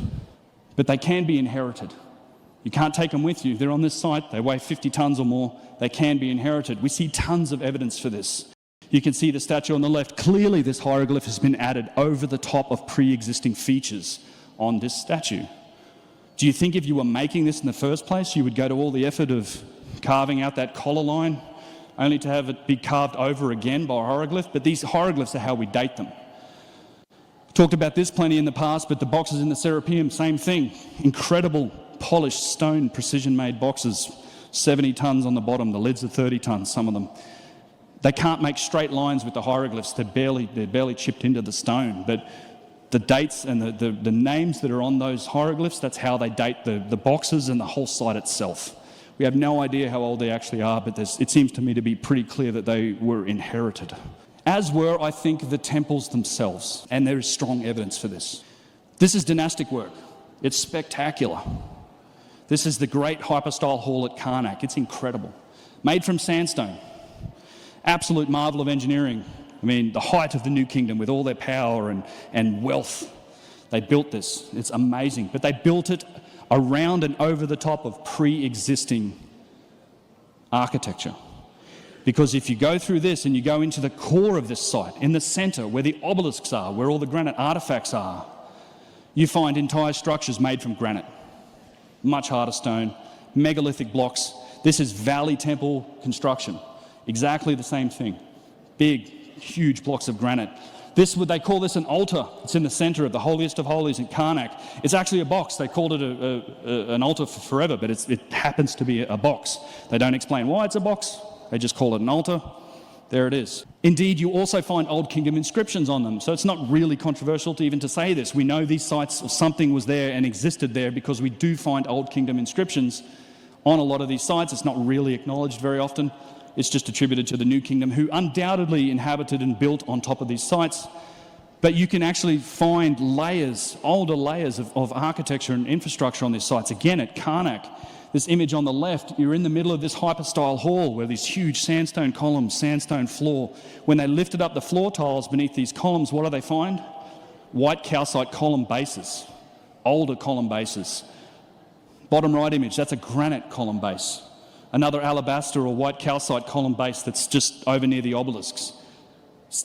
B: But they can be inherited. You can't take them with you. They're on this site. They weigh 50 tons or more. They can be inherited. We see tons of evidence for this. You can see the statue on the left. Clearly, this hieroglyph has been added over the top of pre-existing features on this statue. Do you think if you were making this in the first place, you would go to all the effort of carving out that collar line only to have it be carved over again by a hieroglyph? But these hieroglyphs are how we date them. Talked about this plenty in the past, but the boxes in the Serapeum, same thing. Incredible polished stone, precision-made boxes, 70 tons on the bottom. The lids are 30 tons, some of them. They can't make straight lines with the hieroglyphs. They're barely chipped into the stone. But the dates and the names that are on those hieroglyphs, that's how they date the boxes and the whole site itself. We have no idea how old they actually are, but it seems to me to be pretty clear that they were inherited. As were, I think, the temples themselves, and there is strong evidence for this. This is dynastic work. It's spectacular. This is the great hypostyle hall at Karnak. It's incredible. Made from sandstone. Absolute marvel of engineering. I mean, the height of the New Kingdom with all their power and wealth. They built this. It's amazing. But they built it around and over the top of pre-existing architecture. Because if you go through this and you go into the core of this site, in the centre, where the obelisks are, where all the granite artefacts are, you find entire structures made from granite. Much harder stone, megalithic blocks. This is Valley Temple construction. Exactly the same thing. Big, huge blocks of granite. They call this an altar. It's in the centre of the holiest of holies in Karnak. It's actually a box. They called it an altar forever, but it happens to be a box. They don't explain why it's a box. They just call it an altar. There it is. Indeed, you also find Old Kingdom inscriptions on them, so it's not really controversial to say this. We know these sites, or something was there and existed there, because we do find Old Kingdom inscriptions on a lot of these sites. It's not really acknowledged very often. It's just attributed to the New Kingdom, who undoubtedly inhabited and built on top of these sites. But you can actually find layers, older layers of architecture and infrastructure on these sites. Again, at Karnak, this image on the left, you're in the middle of this hypostyle hall where these huge sandstone columns, sandstone floor. When they lifted up the floor tiles beneath these columns, what do they find? White calcite column bases, older column bases. Bottom right image, that's a granite column base. Another alabaster or white calcite column base that's just over near the obelisks.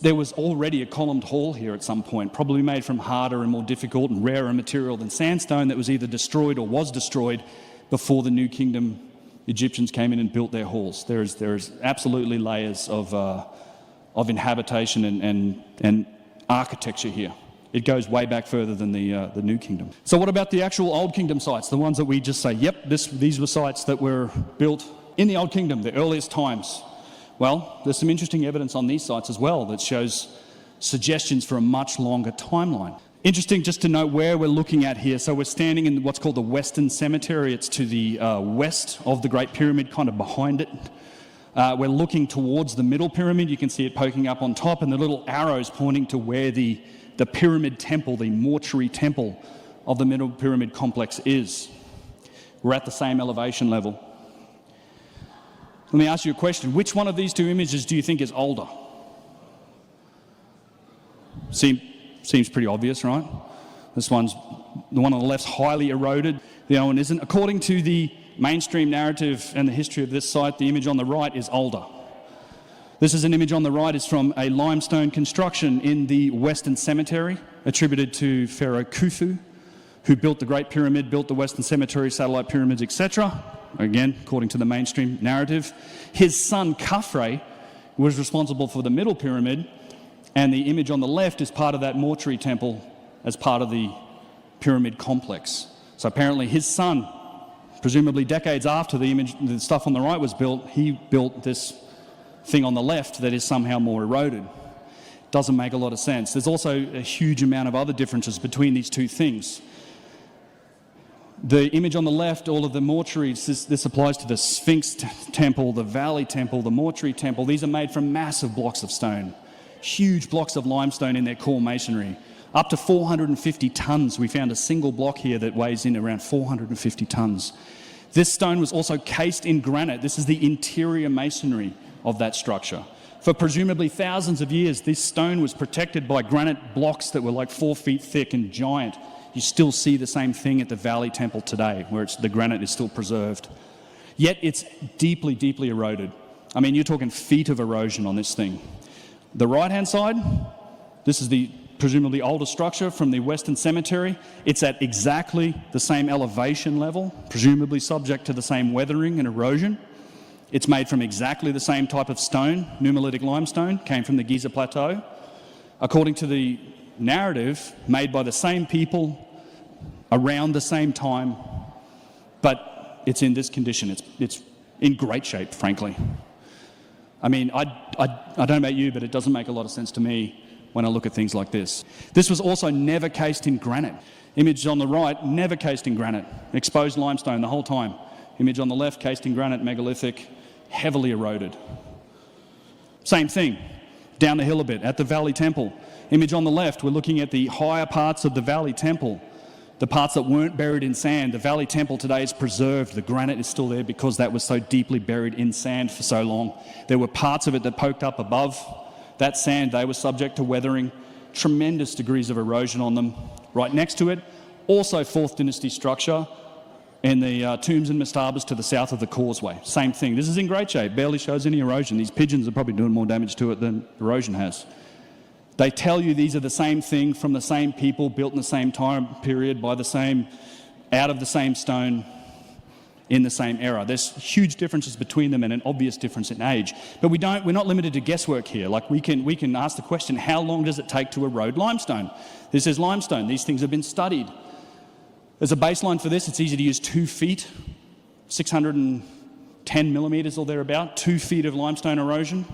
B: There was already a columned hall here at some point, probably made from harder and more difficult and rarer material than sandstone, that was either destroyed or was destroyed before the New Kingdom Egyptians came in and built their halls. There is absolutely layers of inhabitation and architecture here. It goes way back further than the New Kingdom. So what about the actual Old Kingdom sites, the ones that we just say, yep, these were sites that were built in the Old Kingdom, the earliest times? Well, there's some interesting evidence on these sites as well that shows suggestions for a much longer timeline. Interesting just to note where we're looking at here. So we're standing in what's called the Western Cemetery. It's to the west of the Great Pyramid, kind of behind it. We're looking towards the middle pyramid. You can see it poking up on top, and the little arrows pointing to where the pyramid temple, the mortuary temple of the middle pyramid complex is. We're at the same elevation level. Let me ask you a question. Which one of these two images do you think is older? Seems pretty obvious, right? This one's, the one on the left's highly eroded, the other one isn't. According to the mainstream narrative and the history of this site, the image on the right is older. This is an image on the right, is from a limestone construction in the Western Cemetery, attributed to Pharaoh Khufu, who built the Great Pyramid, built the Western Cemetery, satellite pyramids, etc. Again, according to the mainstream narrative. His son Khafre was responsible for the middle pyramid, and the image on the left is part of that mortuary temple as part of the pyramid complex. So apparently his son, presumably decades after the stuff on the right was built, he built this thing on the left that is somehow more eroded. Doesn't make a lot of sense. There's also a huge amount of other differences between these two things. The image on the left, all of the mortuaries, this applies to the Sphinx temple, the Valley temple, the mortuary temple. These are made from massive blocks of stone, huge blocks of limestone in their core masonry. Up to 450 tons. We found a single block here that weighs in around 450 tons. This stone was also cased in granite. This is the interior masonry of that structure. For presumably thousands of years, this stone was protected by granite blocks that were like 4 feet thick and giant. You still see the same thing at the Valley Temple today, where the granite is still preserved. Yet it's deeply, deeply eroded. I mean, you're talking feet of erosion on this thing. The right-hand side, this is the presumably older structure from the Western Cemetery. It's at exactly the same elevation level, presumably subject to the same weathering and erosion. It's made from exactly the same type of stone, nummulitic limestone, came from the Giza Plateau. According to the narrative, made by the same people around the same time, but it's in this condition. It's in great shape, frankly. I mean, I don't know about you, but it doesn't make a lot of sense to me when I look at things like this. This was also never cased in granite. Image on the right, never cased in granite. Exposed limestone the whole time. Image on the left, cased in granite, megalithic, heavily eroded. Same thing, down the hill a bit, at the Valley Temple. Image on the left, we're looking at the higher parts of the Valley Temple, the parts that weren't buried in sand. The Valley Temple today is preserved. The granite is still there because that was so deeply buried in sand for so long. There were parts of it that poked up above that sand. They were subject to weathering, tremendous degrees of erosion on them. Right next to it, also 4th dynasty structure in the tombs and mastabas to the south of the causeway. Same thing. This is in great shape, barely shows any erosion. These pigeons are probably doing more damage to it than erosion has. They tell you these are the same thing from the same people, built in the same time period, by the same, out of the same stone, in the same era. There's huge differences between them and an obvious difference in age. But we're not limited to guesswork here. Like we can ask the question, how long does it take to erode limestone? This is limestone. These things have been studied. As a baseline for this, it's easy to use 2 feet, 610 millimeters or thereabout, 2 feet of limestone erosion.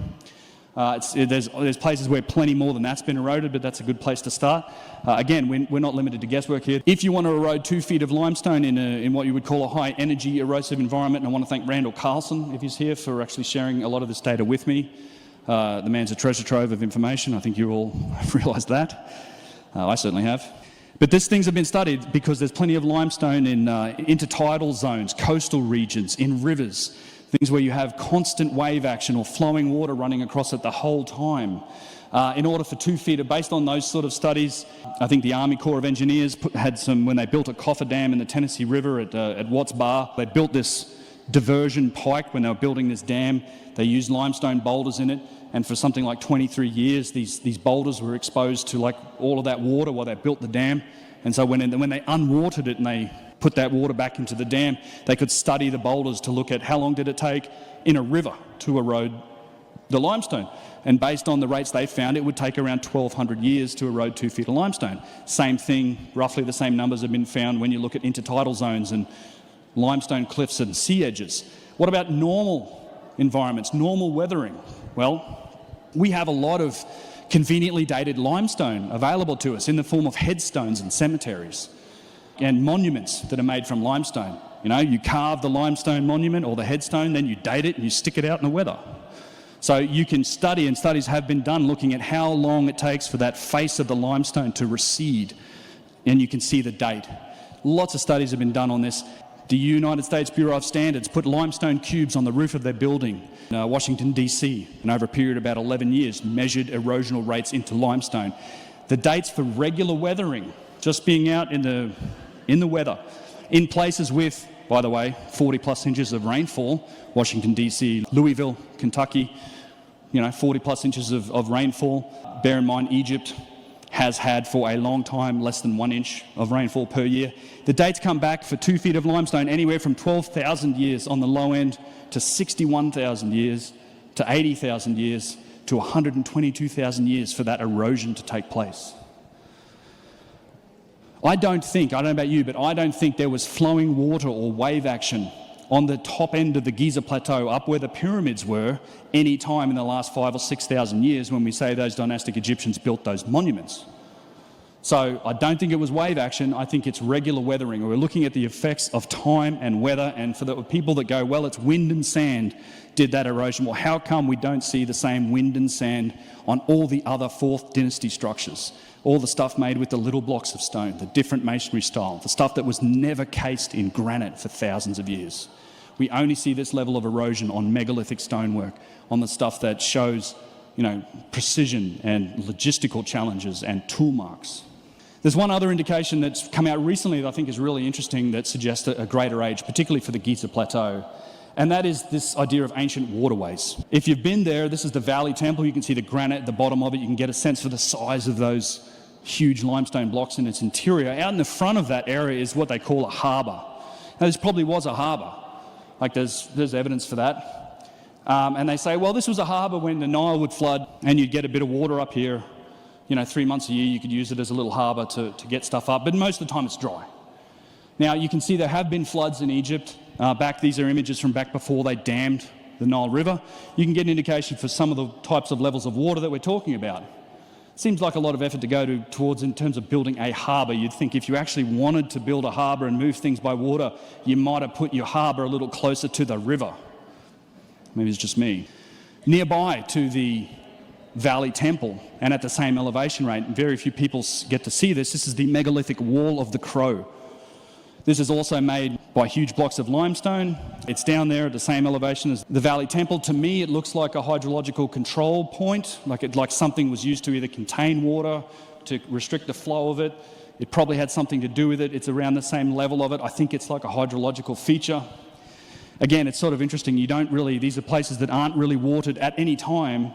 B: There's places where plenty more than that's been eroded, but that's a good place to start. Again, we're not limited to guesswork here. If you want to erode 2 feet of limestone in what you would call a high energy erosive environment, and I want to thank Randall Carlson, if he's here, for actually sharing a lot of this data with me. The man's a treasure trove of information. I think you all have realised that. I certainly have. But these things have been studied because there's plenty of limestone in intertidal zones, coastal regions, in rivers, things where you have constant wave action or flowing water running across it the whole time. In order for 2 feet, based on those sort of studies, I think the Army Corps of Engineers had some, when they built a coffer dam in the Tennessee River at Watts Bar, they built this diversion pike when they were building this dam. They used limestone boulders in it, and for something like 23 years, these boulders were exposed to like all of that water while they built the dam. And so when they unwatered it and they put that water back into the dam, they could study the boulders to look at how long did it take in a river to erode the limestone. And based on the rates they found, it would take around 1,200 years to erode 2 feet of limestone. Same thing, roughly the same numbers have been found when you look at intertidal zones and limestone cliffs and sea edges. What about normal environments, normal weathering? Well, we have a lot of conveniently dated limestone available to us in the form of headstones and cemeteries and monuments that are made from limestone. You know, you carve the limestone monument or the headstone, then you date it and you stick it out in the weather. So you can study, and studies have been done looking at how long it takes for that face of the limestone to recede, and you can see the date. Lots of studies have been done on this. The United States Bureau of Standards put limestone cubes on the roof of their building in Washington, D.C., and over a period of about 11 years measured erosional rates into limestone. The dates for regular weathering, just being out in the weather, in places with, by the way, 40 plus inches of rainfall, Washington, D.C., Louisville, Kentucky, 40 plus inches of rainfall. Bear in mind, Egypt has had for a long time less than 1 inch of rainfall per year. The dates come back for 2 feet of limestone anywhere from 12,000 years on the low end to 61,000 years to 80,000 years to 122,000 years for that erosion to take place. I don't know about you, but I don't think there was flowing water or wave action on the top end of the Giza Plateau up where the pyramids were any time in the last 5,000 or 6,000 years when we say those dynastic Egyptians built those monuments. So I don't think it was wave action, I think it's regular weathering. We're looking at the effects of time and weather, and for the people that go, well, it's wind and sand did that erosion. Well, how come we don't see the same wind and sand on all the other 4th dynasty structures? All the stuff made with the little blocks of stone, the different masonry style, the stuff that was never cased in granite for thousands of years. We only see this level of erosion on megalithic stonework, on the stuff that shows, precision and logistical challenges and tool marks. There's one other indication that's come out recently that I think is really interesting that suggests a greater age, particularly for the Giza Plateau, and that is this idea of ancient waterways. If you've been there, this is the Valley Temple. You can see the granite at the bottom of it. You can get a sense for the size of those huge limestone blocks in its interior. Out in the front of that area is what they call a harbour. Now, this probably was a harbour. Like there's evidence for that. And they say, well, this was a harbour when the Nile would flood and you'd get a bit of water up here. 3 months a year you could use it as a little harbour to get stuff up, but most of the time it's dry. Now, you can see there have been floods in Egypt. These are images from back before they dammed the Nile River. You can get an indication for some of the types of levels of water that we're talking about. Seems like a lot of effort to go towards in terms of building a harbour. You'd think if you actually wanted to build a harbour and move things by water, you might have put your harbour a little closer to the river. Maybe it's just me. Nearby to the Valley Temple and at the same elevation rate, very few people get to see this, this is the megalithic Wall of the Crow. This is also made by huge blocks of limestone. It's down there at the same elevation as the Valley Temple. To me, it looks like a hydrological control point, like something was used to either contain water, to restrict the flow of it. It probably had something to do with it. It's around the same level of it. I think it's like a hydrological feature. Again, it's sort of interesting. These are places that aren't really watered at any time,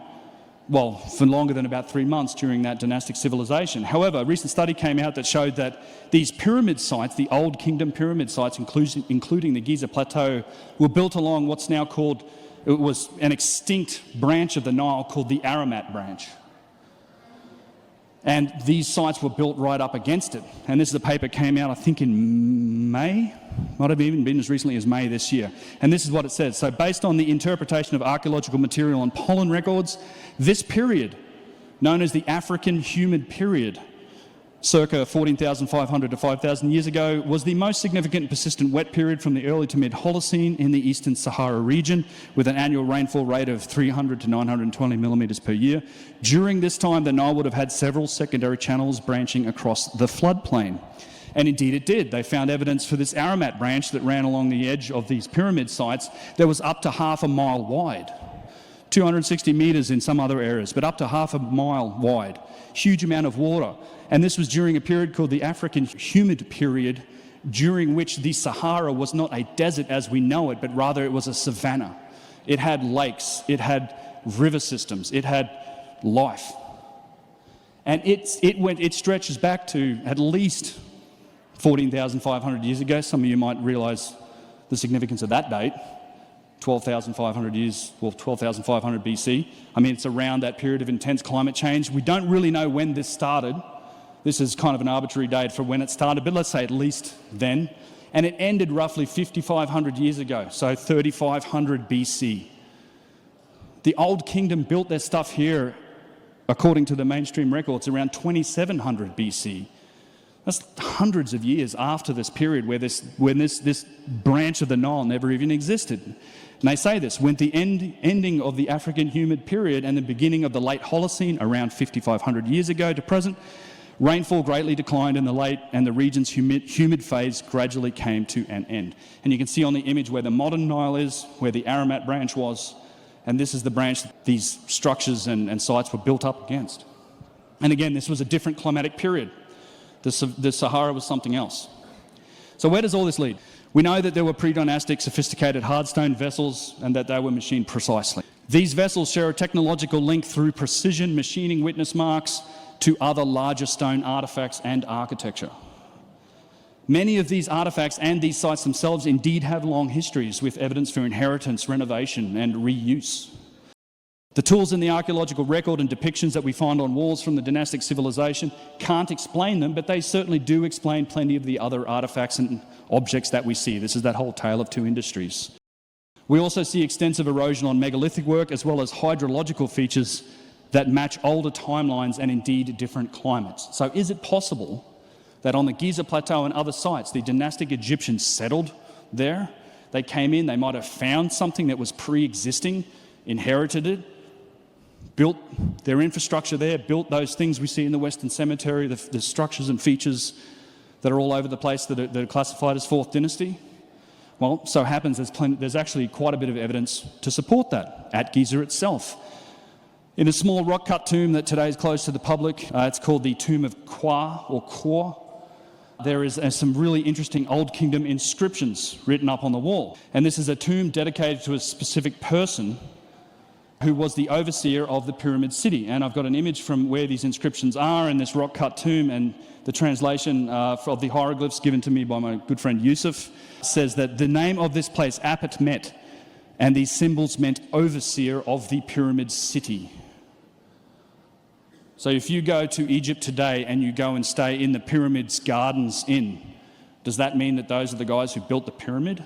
B: well, for longer than about 3 months during that dynastic civilization. However, a recent study came out that showed that these pyramid sites, the Old Kingdom pyramid sites, including the Giza Plateau, were built along what's now called, it was an extinct branch of the Nile called the Aramat branch. And these sites were built right up against it. And this is a paper came out, I think, in May, might have even been as recently as May this year. And this is what it says. So based on the interpretation of archaeological material and pollen records, this period, known as the African humid period, circa 14,500 to 5,000 years ago, was the most significant and persistent wet period from the early to mid-Holocene in the Eastern Sahara region, with an annual rainfall rate of 300 to 920 millimetres per year. During this time, the Nile would have had several secondary channels branching across the floodplain. And indeed it did. They found evidence for this Aramat branch that ran along the edge of these pyramid sites that was up to half a mile wide. 260 metres in some other areas, but up to half a mile wide. Huge amount of water. And this was during a period called the African humid period, during which the Sahara was not a desert as we know it, but rather it was a savanna. It had lakes, it had river systems, it had life. And it stretches back to at least 14,500 years ago. Some of you might realise the significance of that date. 12,500 years, well, 12,500 BC. I mean, it's around that period of intense climate change. We don't really know when this started. This is kind of an arbitrary date for when it started, but let's say at least then. And it ended roughly 5,500 years ago, so 3,500 BC. The Old Kingdom built their stuff here, according to the mainstream records, around 2,700 BC. That's hundreds of years after this period when this branch of the Nile never even existed. And they say this, when the ending of the African humid period and the beginning of the late Holocene, around 5,500 years ago to present, rainfall greatly declined in the late and the region's humid phase gradually came to an end. And you can see on the image where the modern Nile is, where the Aramat branch was, and this is the branch that these structures and sites were built up against. And again, this was a different climatic period. The Sahara was something else. So where does all this lead? We know that there were pre-dynastic sophisticated hardstone vessels and that they were machined precisely. These vessels share a technological link through precision machining witness marks to other larger stone artefacts and architecture. Many of these artefacts and these sites themselves indeed have long histories with evidence for inheritance, renovation and reuse. The tools in the archaeological record and depictions that we find on walls from the dynastic civilization can't explain them, but they certainly do explain plenty of the other artefacts and objects that we see. This is that whole tale of two industries. We also see extensive erosion on megalithic work as well as hydrological features that match older timelines and indeed different climates. So is it possible that on the Giza Plateau and other sites, the dynastic Egyptians settled there? They came in, they might have found something that was pre-existing, inherited it, built their infrastructure there, built those things we see in the Western Cemetery, the structures and features that are all over the place that are classified as Fourth Dynasty. Well, so happens there's actually quite a bit of evidence to support that at Giza itself. In a small rock-cut tomb that today is closed to the public, it's called the Tomb of Kwa or Kor. There is some really interesting Old Kingdom inscriptions written up on the wall. And this is a tomb dedicated to a specific person who was the overseer of the pyramid city. And I've got an image from where these inscriptions are in this rock-cut tomb, and the translation of the hieroglyphs given to me by my good friend Yusuf says that the name of this place, Apet Met, and these symbols meant overseer of the pyramid city. So if you go to Egypt today and you go and stay in the Pyramids Gardens Inn, does that mean that those are the guys who built the pyramid?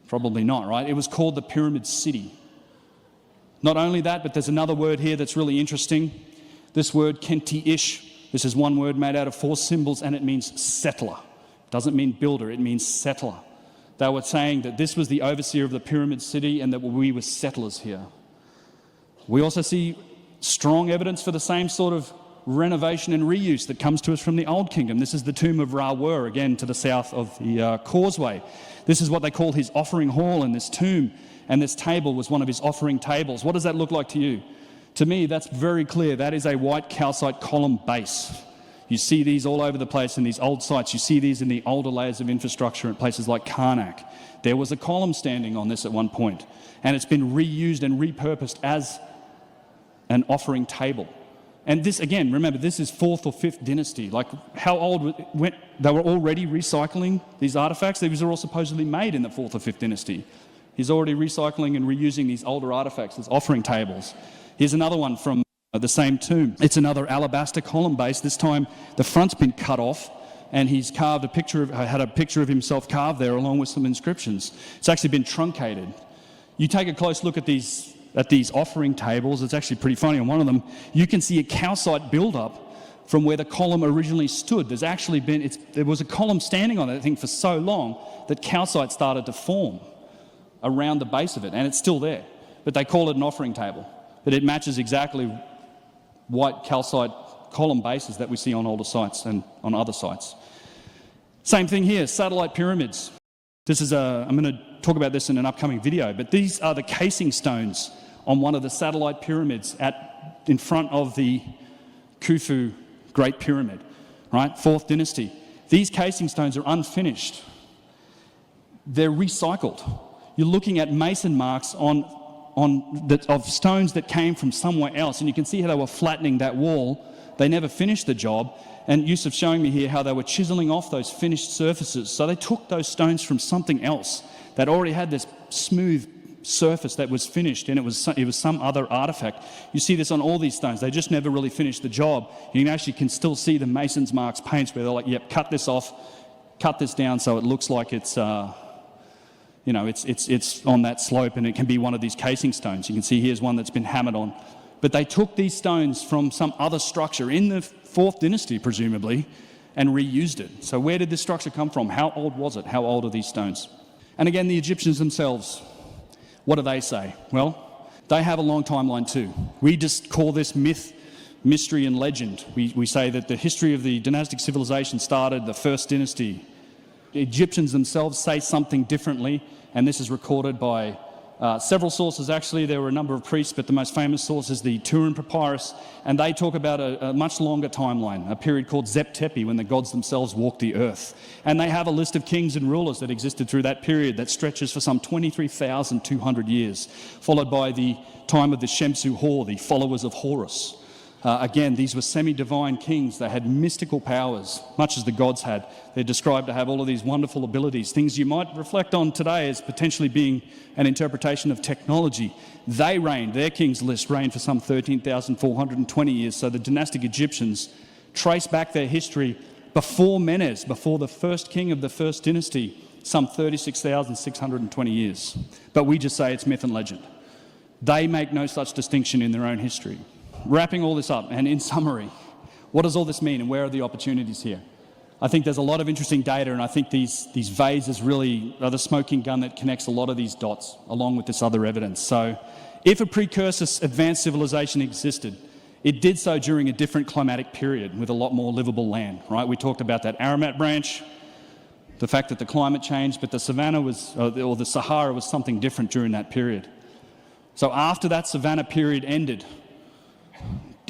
B: Probably not, right? It was called the Pyramid City. Not only that, but there's another word here that's really interesting. This word, kenti-ish. This is one word made out of 4 symbols and it means settler. It doesn't mean builder, it means settler. They were saying that this was the overseer of the pyramid city and that we were settlers here. We also see strong evidence for the same sort of renovation and reuse that comes to us from the Old Kingdom. This is the tomb of Ra-Wer, again to the south of the causeway. This is what they call his offering hall in this tomb. And this table was one of his offering tables. What does that look like to you? To me, that's very clear. That is a white calcite column base. You see these all over the place in these old sites. You see these in the older layers of infrastructure at places like Karnak. There was a column standing on this at one point, and it's been reused and repurposed as an offering table. And this, again, remember, this is 4th or 5th dynasty. Like, how old, they were already recycling these artifacts. These are all supposedly made in the 4th or 5th dynasty. He's already recycling and reusing these older artifacts as offering tables. Here's another one from the same tomb. It's another alabaster column base. This time the front's been cut off and he's carved had a picture of himself carved there along with some inscriptions. It's actually been truncated. You take a close look at these offering tables. It's actually pretty funny. On one of them, you can see a calcite build-up from where the column originally stood. There was a column standing on that thing for so long that calcite started to form around the base of it, and it's still there. But they call it an offering table. But it matches exactly white calcite column bases that we see on older sites and on other sites. Same thing here, satellite pyramids. I'm going to talk about this in an upcoming video, but these are the casing stones on one of the satellite pyramids in front of the Khufu Great Pyramid, right? 4th dynasty. These casing stones are unfinished. They're recycled. You're looking at mason marks of stones that came from somewhere else, and you can see how they were flattening that wall. They never finished the job, and Yusuf's showing me here how they were chiseling off those finished surfaces. So they took those stones from something else that already had this smooth surface that was finished, and it was some other artifact. You see this on all these stones. They just never really finished the job. You can still see the mason's marks, paints, where they're like, yep, cut this off, cut this down so it looks like it's it's on that slope, and it can be one of these casing stones. You can see here's one that's been hammered on. But they took these stones from some other structure in the 4th dynasty, presumably, and reused it. So where did this structure come from? How old was it? How old are these stones? And again, the Egyptians themselves, what do they say? Well, they have a long timeline too. We just call this myth, mystery and legend. We say that the history of the dynastic civilization started the first dynasty. The Egyptians themselves say something differently, and this is recorded by several sources. Actually, there were a number of priests, but the most famous source is the Turin Papyrus, and they talk about a much longer timeline, a period called Zep Tepi, when the gods themselves walked the earth. And they have a list of kings and rulers that existed through that period that stretches for some 23,200 years, followed by the time of the Shemsu Hor, the followers of Horus. Again, these were semi-divine kings. They had mystical powers, much as the gods had. They're described to have all of these wonderful abilities, things you might reflect on today as potentially being an interpretation of technology. They reigned, their kings' list reigned for some 13,420 years. So the dynastic Egyptians trace back their history before Menes, before the first king of the first dynasty, some 36,620 years. But we just say it's myth and legend. They make no such distinction in their own history. Wrapping all this up, and in summary, what does all this mean and where are the opportunities here? I think there's a lot of interesting data, and I think these vases really are the smoking gun that connects a lot of these dots along with this other evidence. So if a precursor advanced civilization existed, it did so during a different climatic period with a lot more livable land, right? We talked about that Aramat branch, the fact that the climate changed, but the savannah was, or the Sahara was something different during that period. So after that savannah period ended,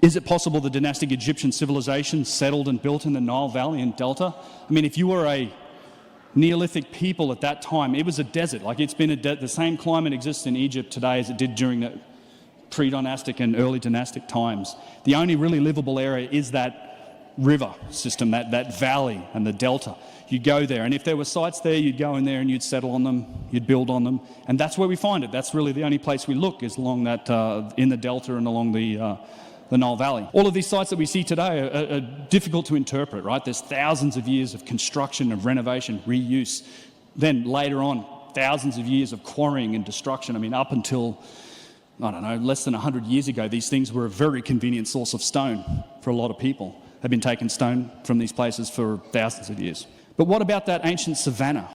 B: is it possible the dynastic Egyptian civilization settled and built in the Nile Valley and Delta? I mean, if you were a Neolithic people at that time, it was a desert. Like it's been the same climate exists in Egypt today as it did during the pre-dynastic and early dynastic times. The only really livable area is that river system, that valley and the delta. You'd go there, and if there were sites there, you'd go in there and you'd settle on them, you'd build on them, and that's where we find it. That's really the only place we look, is along that, in the delta and along the Nile Valley. All of these sites that we see today are difficult to interpret, right? There's thousands of years of construction, of renovation, reuse. Then later on, thousands of years of quarrying and destruction. I mean, up until, I don't know, less than 100 years ago, these things were a very convenient source of stone for a lot of people. They've been taking stone from these places for thousands of years. But what about that ancient savannah?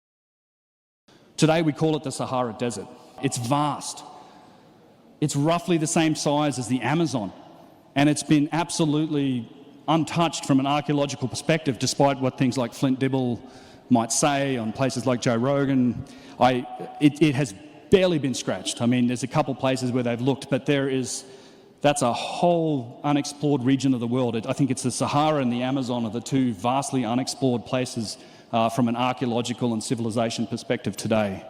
B: Today we call it the Sahara Desert. It's vast. It's roughly the same size as the Amazon. And it's been absolutely untouched from an archaeological perspective, despite what things like Flint Dibble might say on places like Joe Rogan. It has barely been scratched. I mean, there's a couple places where they've looked, but that's a whole unexplored region of the world. I think it's the Sahara and the Amazon are the two vastly unexplored places from an archaeological and civilization perspective today.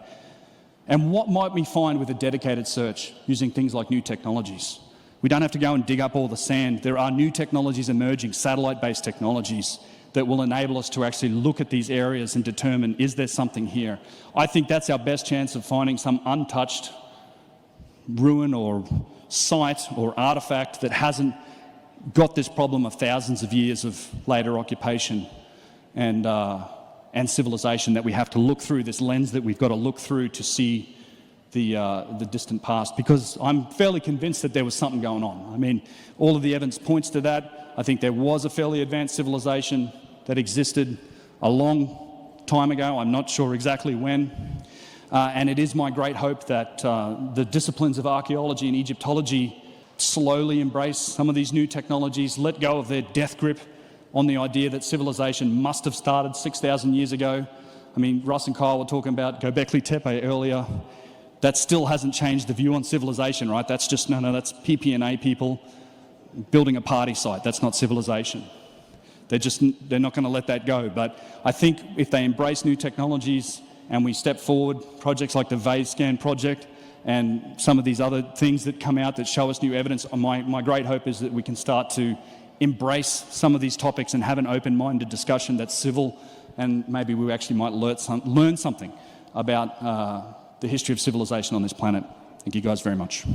B: And what might we find with a dedicated search using things like new technologies? We don't have to go and dig up all the sand. There are new technologies emerging, satellite-based technologies, that will enable us to actually look at these areas and determine, is there something here? I think that's our best chance of finding some untouched ruin or site or artifact that hasn't got this problem of thousands of years of later occupation and civilization that we have to look through, this lens that we've got to look through to see the distant past, because I'm fairly convinced that there was something going on. I mean, all of the evidence points to that. I think there was a fairly advanced civilization that existed a long time ago. I'm not sure exactly when. And it is my great hope that the disciplines of archaeology and Egyptology slowly embrace some of these new technologies, let go of their death grip on the idea that civilization must have started 6,000 years ago. I mean, Russ and Kyle were talking about Göbekli Tepe earlier. That still hasn't changed the view on civilization, right? That's just, no, that's PP&A people building a party site. That's not civilization. They're not going to let that go. But I think if they embrace new technologies and we step forward, projects like the Vase Scan project and some of these other things that come out that show us new evidence, my great hope is that we can start to embrace some of these topics and have an open-minded discussion that's civil, and maybe we actually might learn something about the history of civilization on this planet. Thank you guys very much.